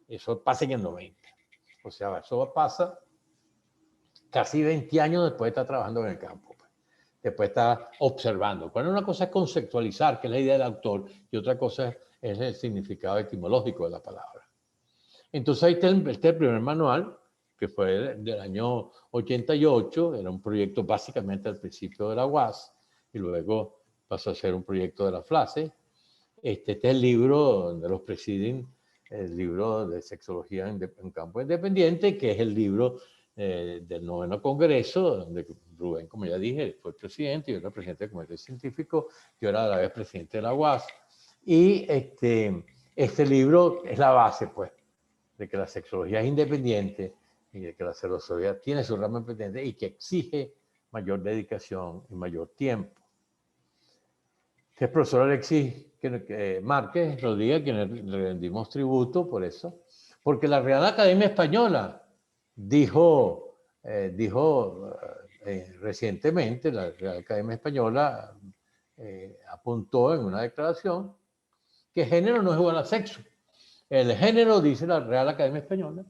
Eso pasa en el 90. O sea, eso pasa casi 20 años después de estar trabajando en el campo. Pues. Después de estar observando. Cuando una cosa es conceptualizar, que es la idea del autor, y otra cosa es el significado etimológico de la palabra. Entonces ahí está el primer manual, que fue del año 88, era un proyecto básicamente al principio de la UAS, y luego pasó a ser un proyecto de la FLACE. Este es el libro donde los presiden, el libro de sexología en campo independiente, que es el libro del 9º Congreso, donde Rubén, como ya dije, fue presidente, yo era presidente del Comité Científico, yo era a la vez presidente de la UAS, y este libro es la base, pues, de que la sexología es independiente y de que la sexología tiene su rama independiente y que exige mayor dedicación y mayor tiempo. Este es el profesor Alexis Márquez Rodríguez, quien le rendimos tributo por eso, porque la Real Academia Española dijo recientemente, la Real Academia Española apuntó en una declaración que género no es igual a sexo. El género, dice la Real Academia Española,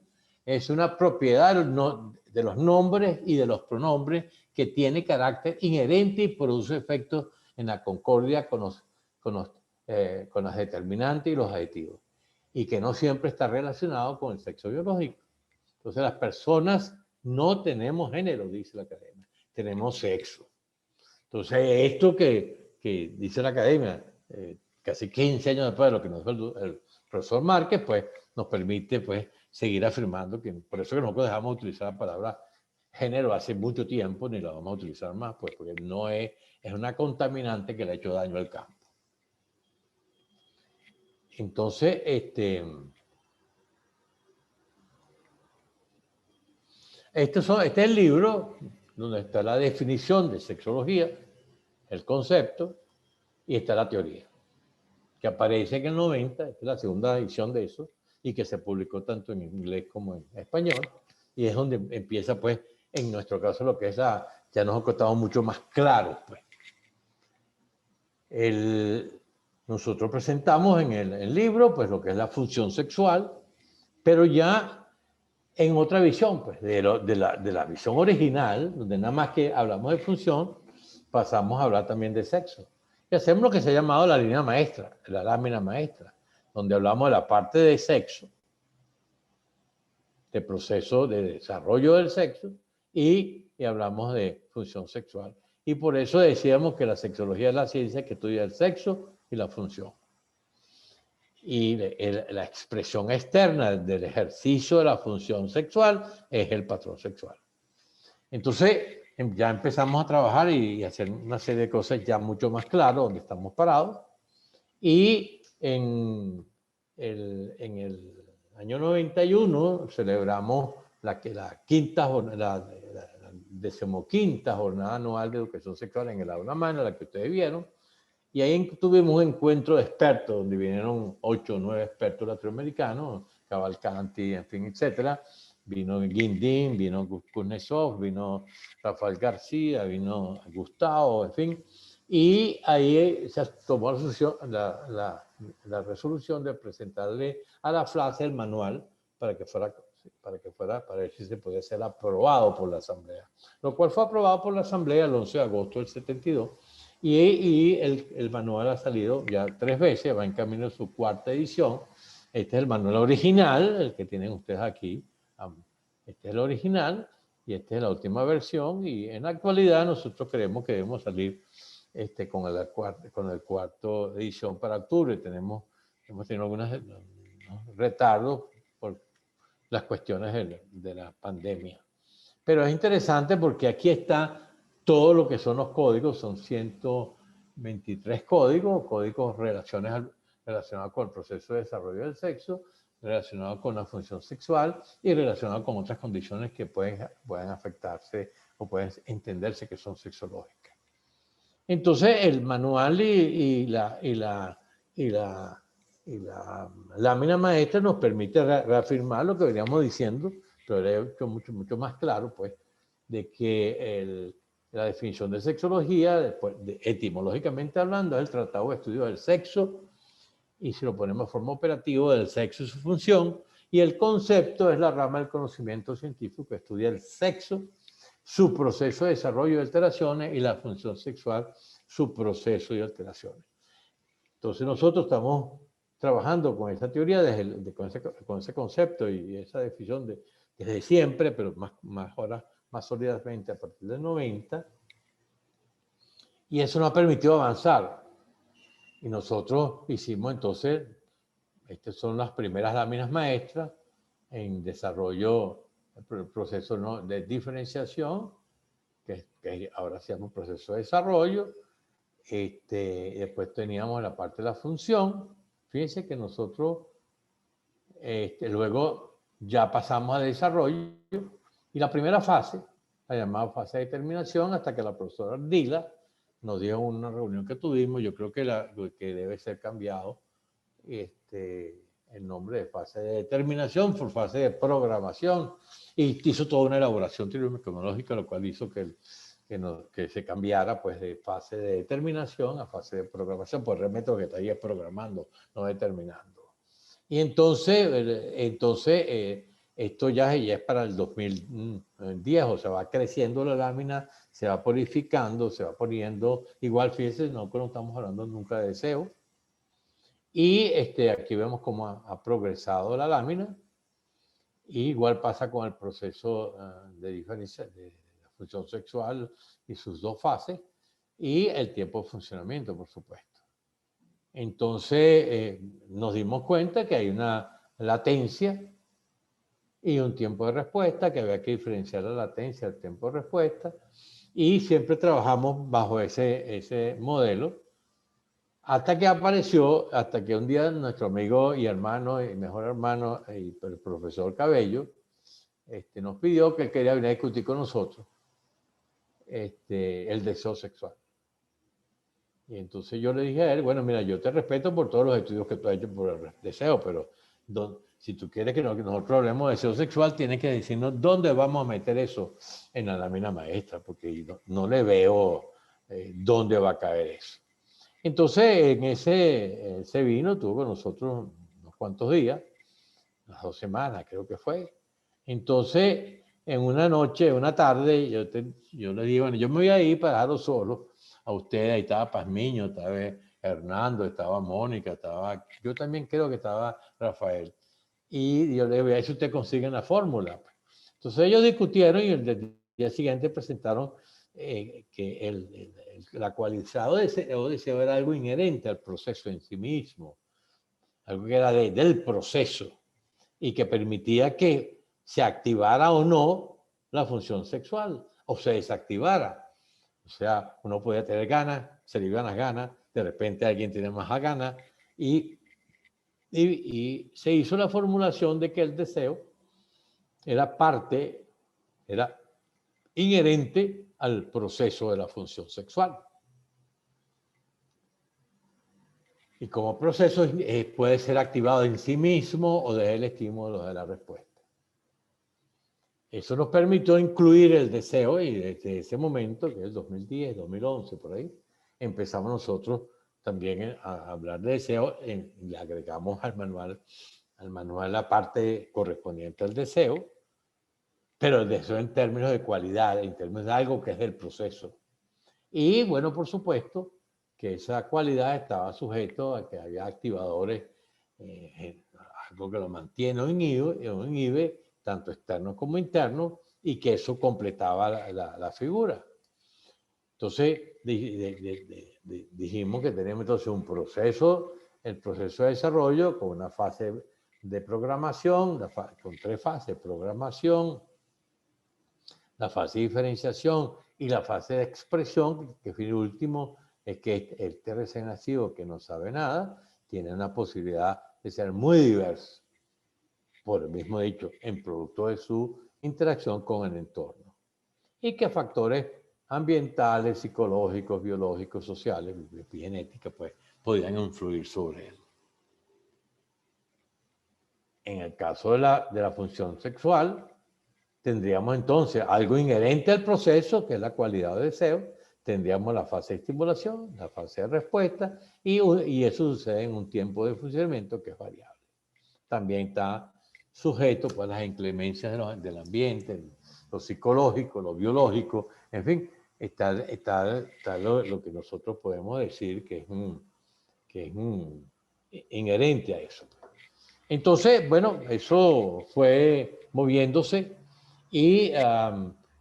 es una propiedad de los nombres y de los pronombres que tiene carácter inherente y produce efectos en la concordia con las determinantes y los adjetivos, y que no siempre está relacionado con el sexo biológico. Entonces las personas no tenemos género, dice la academia, tenemos sexo. Entonces esto que dice la academia, casi 15 años después de lo que nos dijo el profesor Márquez, pues nos permite pues seguir afirmando que por eso que nosotros dejamos de utilizar la palabra género hace mucho tiempo, ni la vamos a utilizar más, pues porque no es una contaminante que le ha hecho daño al campo. Entonces, este es el libro donde está la definición de sexología, el concepto, y está la teoría, que aparece en el 90, es la segunda edición de eso, y que se publicó tanto en inglés como en español, y es donde empieza, pues, en nuestro caso, lo que es ya nos ha costado mucho más claro, pues. Nosotros presentamos en el libro, pues, lo que es la función sexual, pero ya en otra visión, pues, de la visión original, donde nada más que hablamos de función, pasamos a hablar también de sexo. Y hacemos lo que se ha llamado la línea maestra, la lámina maestra, donde hablamos de la parte de sexo, de proceso de desarrollo del sexo, y hablamos de función sexual. Y por eso decíamos que la sexología es la ciencia que estudia el sexo y la función. Y la expresión externa del ejercicio de la función sexual es el patrón sexual. Entonces, ya empezamos a trabajar y hacer una serie de cosas ya mucho más claro donde estamos parados. Y en el año 91 celebramos la 15ª jornada anual de educación sexual en el aula magna, la que ustedes vieron. Y ahí tuvimos un encuentro de expertos, donde vinieron 8 o 9 expertos latinoamericanos, Cavalcanti, en fin, etcétera. Vino Guindín, vino Kuznetsov, vino Rafael García, vino Gustavo, en fin. Y ahí se tomó la resolución de presentarle a la FLACE el manual para ver si se podía ser aprobado por la Asamblea. Lo cual fue aprobado por la Asamblea el 11 de agosto del 72. Y el manual ha salido ya 3 veces, va en camino a su 4ª edición. Este es el manual original, el que tienen ustedes aquí. Este es el original y esta es la última versión. Y en la actualidad nosotros creemos que debemos salir con el 4ª edición para octubre. Hemos tenido algunos retardos por las cuestiones de la pandemia. Pero es interesante porque aquí está todo lo que son los códigos, son 123 códigos relacionados con el proceso de desarrollo del sexo, relacionados con la función sexual y relacionados con otras condiciones que pueden afectarse o pueden entenderse que son sexológicas. Entonces, el manual y la lámina maestra nos permite reafirmar lo que veníamos diciendo, pero mucho más claro, pues, de que la definición de sexología, etimológicamente hablando, es el tratado de estudio del sexo, y si lo ponemos de forma operativa, del sexo y su función, y el concepto es la rama del conocimiento científico que estudia el sexo, su proceso de desarrollo y alteraciones, y la función sexual, su proceso y alteraciones. Entonces nosotros estamos trabajando con esa teoría, con ese concepto y esa definición desde siempre, pero más sólidamente a partir del 90, y eso nos ha permitido avanzar. Y nosotros hicimos entonces, estas son las primeras láminas maestras en desarrollo, el proceso de diferenciación, que ahora se llama un proceso de desarrollo. Después teníamos la parte de la función, Fíjense que nosotros luego ya pasamos al desarrollo y la primera fase, la llamada fase de determinación, hasta que la profesora Ardila nos dio una reunión que tuvimos, yo creo que debe ser cambiado el nombre de fase de determinación por fase de programación, y hizo toda una elaboración teórico-metodológica, lo cual hizo que se cambiara pues de fase de determinación a fase de programación, pues realmente lo que está ahí es programando, no determinando. Y entonces esto ya es para el 2010, o sea, va creciendo la lámina, se va purificando, se va poniendo, igual fíjense, no estamos hablando nunca de deseo. Y aquí vemos cómo ha progresado la lámina. Y igual pasa con el proceso de diferencia de la función sexual y sus dos fases, y el tiempo de funcionamiento, por supuesto. Entonces, nos dimos cuenta que hay una latencia y un tiempo de respuesta, que había que diferenciar la latencia del tiempo de respuesta, y siempre trabajamos bajo ese modelo, hasta que un día nuestro amigo y hermano, y mejor hermano, el profesor Cabello, nos pidió que quería venir a discutir con nosotros el deseo sexual. Y entonces yo le dije a él, bueno, mira, yo te respeto por todos los estudios que tú has hecho por el deseo, pero si tú quieres que nosotros hablemos de deseo sexual, tienes que decirnos dónde vamos a meter eso en la lámina maestra, porque no le veo dónde va a caer eso. Entonces, en ese vino tuvo con nosotros unos cuantos días, unas 2 semanas creo que fue. Entonces, en una noche, una tarde, yo le digo, bueno, yo me voy a ir para dejarlo solo a ustedes. Ahí estaba Pazmiño, estaba Hernando, estaba Mónica, yo también creo que estaba Rafael. Y yo le digo, a ver si ustedes consiguen la fórmula. Entonces ellos discutieron y el día siguiente presentaron que la cualidad de deseo era algo inherente al proceso en sí mismo, algo que era del proceso y que permitía que se activara o no la función sexual o se desactivara. O sea, uno podía tener ganas, se le iban las ganas, de repente alguien tiene más ganas y se hizo la formulación de que el deseo era inherente al proceso de la función sexual. Y como proceso puede ser activado en sí mismo o desde el estímulo de la respuesta. Eso nos permitió incluir el deseo y desde ese momento, que es el 2010, 2011, por ahí, empezamos nosotros también a hablar de deseo, le agregamos al manual la parte correspondiente al deseo, pero el deseo en términos de cualidad, en términos de algo que es el proceso. Y bueno, por supuesto, que esa cualidad estaba sujeto a que había activadores, algo que lo mantiene o inhibe, tanto externos como internos, y que eso completaba la figura. Entonces, dijimos que tenemos entonces el proceso de desarrollo con una fase de programación, con 3 fases: programación, la fase de diferenciación y la fase de expresión, que fin último es que este recién nacido que no sabe nada tiene una posibilidad de ser muy diverso, por el mismo dicho, en producto de su interacción con el entorno. Y que factores ambientales, psicológicos, biológicos, sociales, genéticos, pues, podrían influir sobre él. En el caso de la función sexual, tendríamos entonces algo inherente al proceso, que es la cualidad de deseo. Tendríamos la fase de estimulación, la fase de respuesta, y eso sucede en un tiempo de funcionamiento que es variable. También está sujeto pues, a las inclemencias del ambiente, lo psicológico, lo biológico, en fin, está lo que nosotros podemos decir que es inherente a eso. Entonces, bueno, eso fue moviéndose y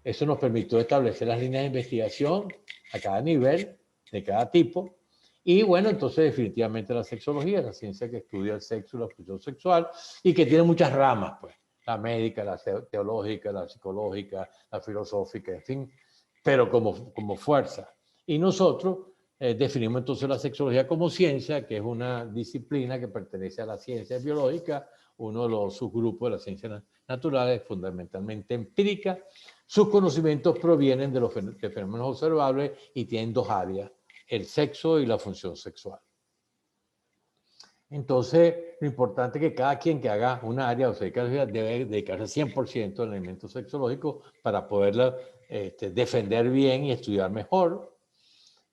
eso nos permitió establecer las líneas de investigación a cada nivel, de cada tipo. Y bueno, entonces definitivamente la sexología es la ciencia que estudia el sexo y la función sexual y que tiene muchas ramas, pues, la médica, la teológica, la psicológica, la filosófica, en fin, pero como fuerza. Y nosotros definimos entonces la sexología como ciencia, que es una disciplina que pertenece a la ciencia biológica, uno de los subgrupos de las ciencias naturales, fundamentalmente empírica. Sus conocimientos provienen de los fenómenos observables y tienen dos áreas, el sexo y la función sexual. Entonces, lo importante es que cada quien que haga una área o se dedique a la vida debe dedicarse 100% al elemento sexológico para poderla defender bien y estudiar mejor.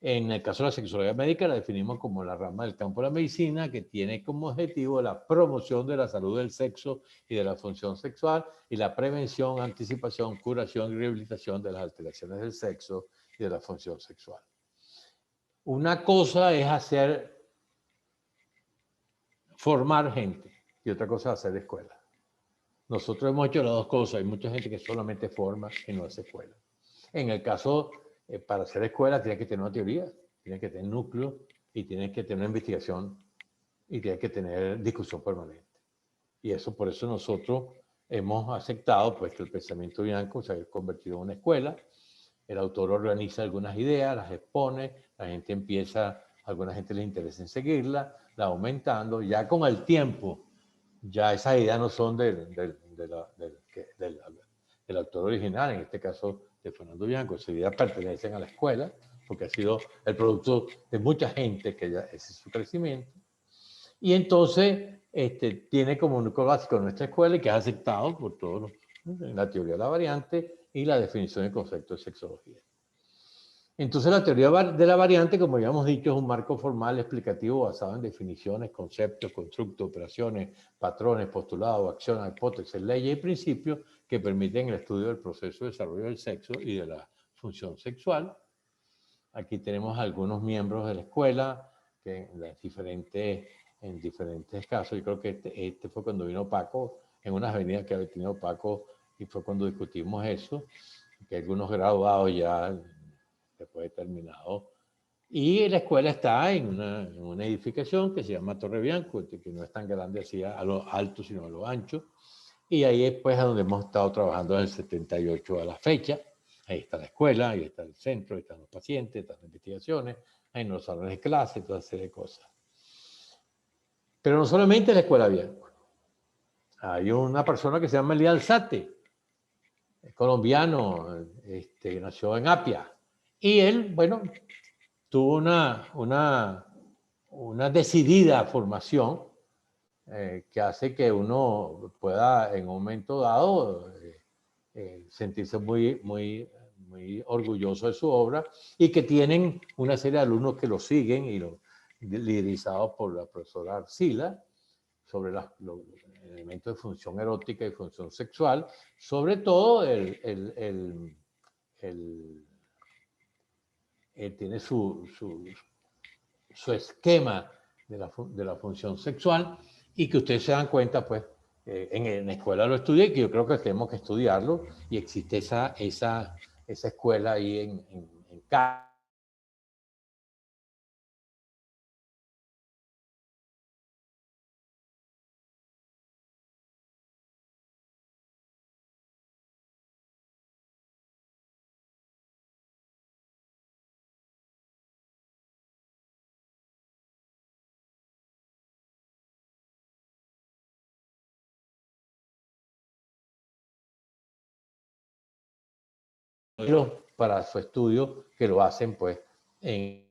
En el caso de la sexología médica la definimos como la rama del campo de la medicina que tiene como objetivo la promoción de la salud del sexo y de la función sexual y la prevención, anticipación, curación y rehabilitación de las alteraciones del sexo y de la función sexual. Una cosa es formar gente y otra cosa es hacer escuela. Nosotros hemos hecho las dos cosas. Hay mucha gente que solamente forma y no hace escuela. En el caso, para hacer escuela, tienes que tener una teoría, tienes que tener núcleo y tienes que tener una investigación y tienes que tener discusión permanente. Y eso, por eso nosotros hemos aceptado pues, que el pensamiento bianco se haya convertido en una escuela. El autor organiza algunas ideas, las expone, la gente empieza, a alguna gente les interesa en seguirla, la aumentando. Ya con el tiempo, ya esas ideas no son del autor original, en este caso de Fernando Bianco, esas ideas pertenecen a la escuela, porque ha sido el producto de mucha gente que ya ese es su crecimiento. Y entonces tiene como núcleo básico nuestra escuela y que es aceptado por todos la teoría de la variante y la definición del concepto de sexología. Entonces la teoría de la variante, como ya hemos dicho, es un marco formal explicativo basado en definiciones, conceptos, constructos, operaciones, patrones, postulados, acciones, hipótesis, leyes y principios que permiten el estudio del proceso de desarrollo del sexo y de la función sexual. Aquí tenemos algunos miembros de la escuela que en diferentes casos, yo creo que este fue cuando vino Paco, en unas avenidas que había tenido Paco, y fue cuando discutimos eso, que algunos graduados ya después de terminado. Y la escuela está en una edificación que se llama Torre Bianco, que no es tan grande así a lo alto, sino a lo ancho. Y ahí es pues a donde hemos estado trabajando desde el 78 a la fecha. Ahí está la escuela, ahí está el centro, ahí están los pacientes, están las investigaciones, ahí los salones de clase, toda serie de cosas. Pero no solamente la escuela Bianco. Hay una persona que se llama Elías Alzate, colombiano, nació en Apia. Y él, bueno, tuvo una decidida formación que hace que uno pueda en un momento dado sentirse muy orgulloso de su obra y que tienen una serie de alumnos que lo siguen y liderizados por la profesora Arcila sobre los elementos de función erótica y función sexual, sobre todo tiene su esquema de la función sexual y que ustedes se dan cuenta, pues, en la escuela lo estudié, que yo creo que tenemos que estudiarlo y existe esa escuela ahí en cada para su estudio que lo hacen pues en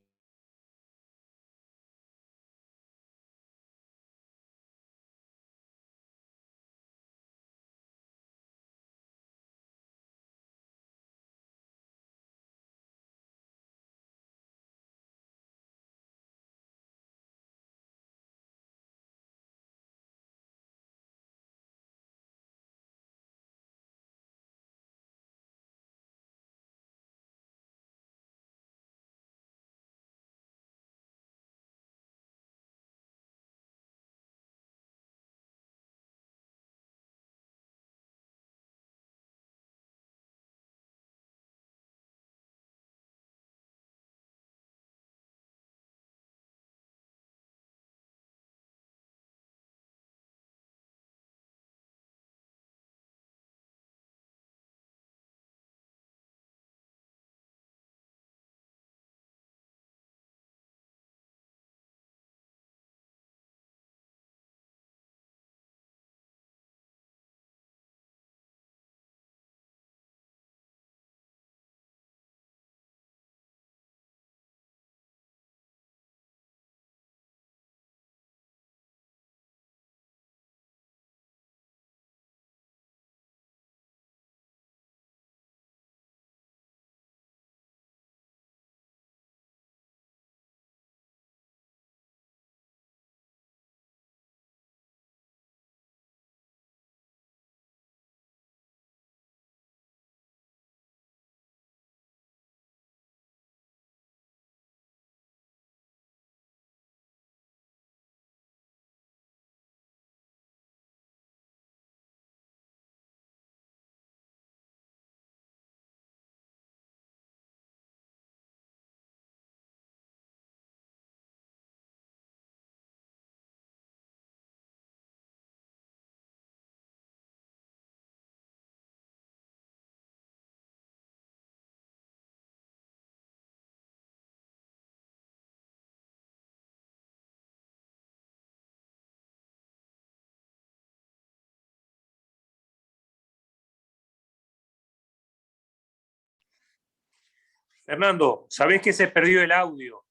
Fernando, ¿sabés que se perdió el audio?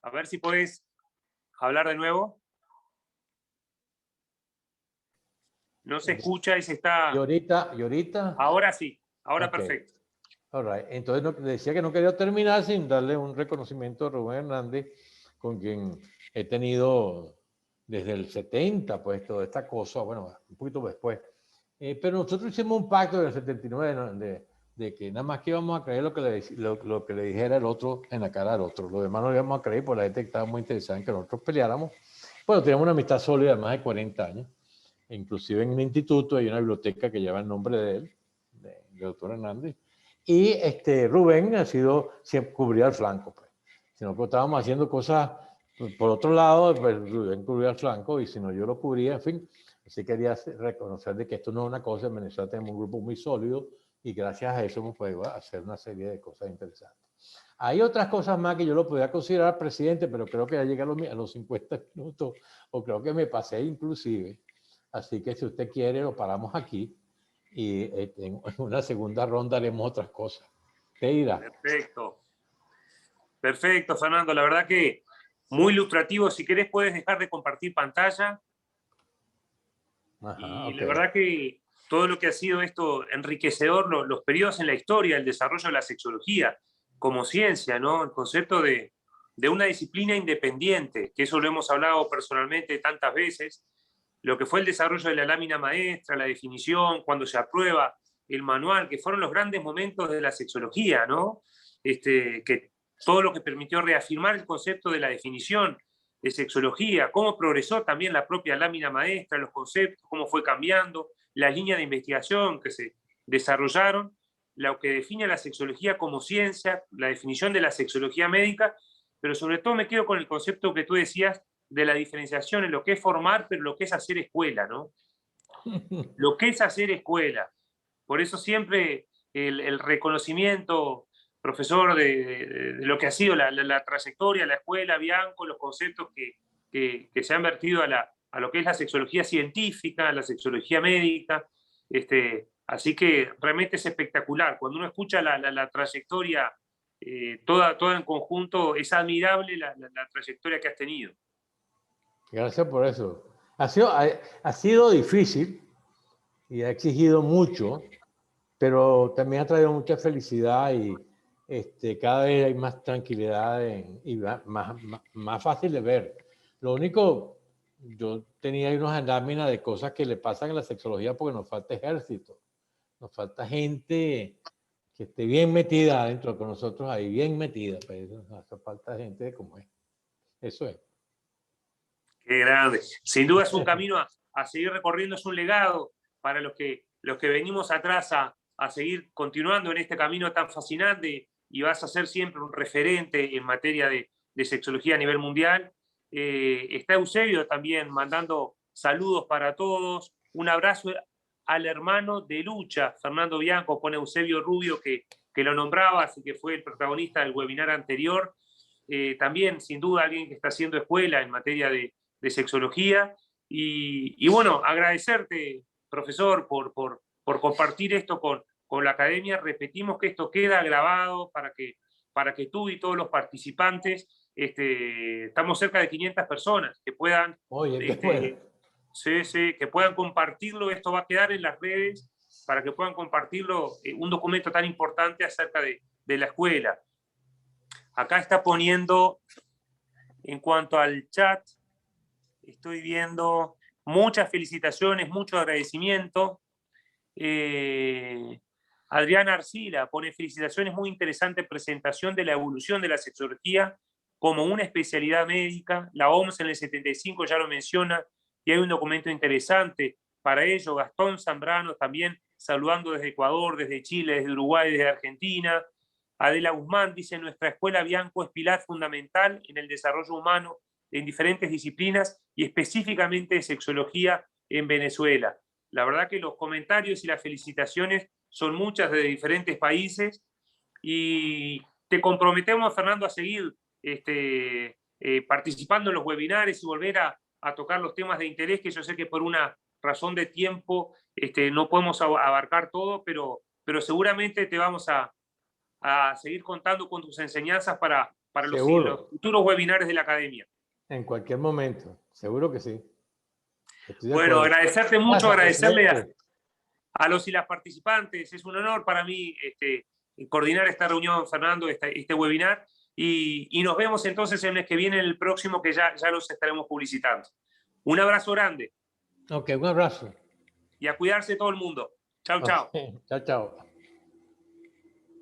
A ver si podés hablar de nuevo. No se escucha y se está... ¿Y ahorita? Ahora sí, ahora Ok. perfecto. All right. Entonces decía que no quería terminar sin darle un reconocimiento a Rubén Hernández, con quien he tenido desde el 70, pues toda esta cosa, bueno, un poquito después. Pero nosotros hicimos un pacto en el 79 ¿no? de que nada más que íbamos a creer lo que le dijera el otro en la cara al otro. Lo demás no lo íbamos a creer, porque la gente estaba muy interesada en que nosotros peleáramos. Bueno, teníamos una amistad sólida de más de 40 años. Inclusive en el instituto hay una biblioteca que lleva el nombre de él, del doctor Hernández. Y Rubén ha sido, siempre cubría el flanco, pues. Si nosotros estábamos haciendo cosas por otro lado, pues Rubén cubría el flanco y si no yo lo cubría, en fin. Así quería reconocer de que esto no es una cosa, en Venezuela tenemos un grupo muy sólido y gracias a eso hemos podido hacer una serie de cosas interesantes. Hay otras cosas más que yo lo podría considerar presidente, pero creo que ya llegué a los 50 minutos, o creo que me pasé inclusive. Así que si usted quiere, lo paramos aquí y en una segunda ronda haremos otras cosas. ¿Qué dirá? Perfecto. Perfecto, Fernando. La verdad que muy ilustrativo. Si querés puedes dejar de compartir pantalla. Ajá, Y ok. la verdad que todo lo que ha sido esto enriquecedor, los periodos en la historia, el desarrollo de la sexología como ciencia, ¿no? El concepto de una disciplina independiente, que eso lo hemos hablado personalmente tantas veces, lo que fue el desarrollo de la lámina maestra, la definición, cuando se aprueba el manual, que fueron los grandes momentos de la sexología, ¿no? Que todo lo que permitió reafirmar el concepto de la definición de sexología, cómo progresó también la propia lámina maestra, los conceptos, cómo fue cambiando, las líneas de investigación que se desarrollaron, lo que define a la sexología como ciencia, la definición de la sexología médica, pero sobre todo me quedo con el concepto que tú decías de la diferenciación en lo que es formar, pero lo que es hacer escuela, ¿no? Lo que es hacer escuela. Por eso siempre el reconocimiento, profesor, de lo que ha sido la trayectoria, la escuela, Bianco, los conceptos que se han vertido a lo que es la sexología científica, la sexología médica. Así que realmente es espectacular. Cuando uno escucha la trayectoria toda en conjunto, es admirable la trayectoria que has tenido. Gracias por eso. Ha sido difícil y ha exigido mucho, pero también ha traído mucha felicidad y cada vez hay más tranquilidad y más fácil de ver. Lo único, yo tenía ahí unas láminas de cosas que le pasan en la sexología porque nos falta ejército, nos falta gente que esté bien metida adentro con nosotros ahí, bien metida, pues nos hace falta gente como es. Eso es. Qué grande. Sin duda es un camino a seguir recorriendo, es un legado para los que venimos atrás a seguir continuando en este camino tan fascinante y vas a ser siempre un referente en materia de sexología a nivel mundial. Está Eusebio también mandando saludos para todos. Un abrazo al hermano de lucha, Fernando Bianco, con Eusebio Rubio, que lo nombraba, así que fue el protagonista del webinar anterior. También, sin duda, alguien que está haciendo escuela en materia de sexología. Y bueno, agradecerte, profesor, por compartir esto con la academia. Repetimos que esto queda grabado para que tú y todos los participantes, estamos cerca de 500 personas, que puedan, Oye, qué bueno. que puedan compartirlo. Esto va a quedar en las redes para que puedan compartirlo, un documento tan importante acerca de la escuela. Acá está poniendo, en cuanto al chat, estoy viendo muchas felicitaciones, mucho agradecimiento. Adriana Arcila pone felicitaciones, muy interesante presentación de la evolución de la sexología como una especialidad médica. La OMS en el 75 ya lo menciona y hay un documento interesante para ello. Gastón Zambrano también saludando desde Ecuador, desde Chile, desde Uruguay, desde Argentina. Adela Guzmán dice: nuestra escuela Bianco es pilar fundamental en el desarrollo humano en diferentes disciplinas y específicamente de sexología en Venezuela. La verdad que los comentarios y las felicitaciones son muchas de diferentes países y te comprometemos, Fernando, a seguir participando en los webinares y volver a tocar los temas de interés, que yo sé que por una razón de tiempo no podemos abarcar todo, pero seguramente te vamos a a seguir contando con tus enseñanzas para los futuros webinares de la academia. En cualquier momento, seguro que sí. Bueno, agradecerte mucho, agradecerle presidente. a los y las participantes. Es un honor para mí coordinar esta reunión, Fernando, este webinar. Y nos vemos entonces el mes que viene, en el próximo, que ya los estaremos publicitando. Un abrazo grande. Ok, un abrazo. Y a cuidarse todo el mundo. Chao, chao. Okay. Chao, chao.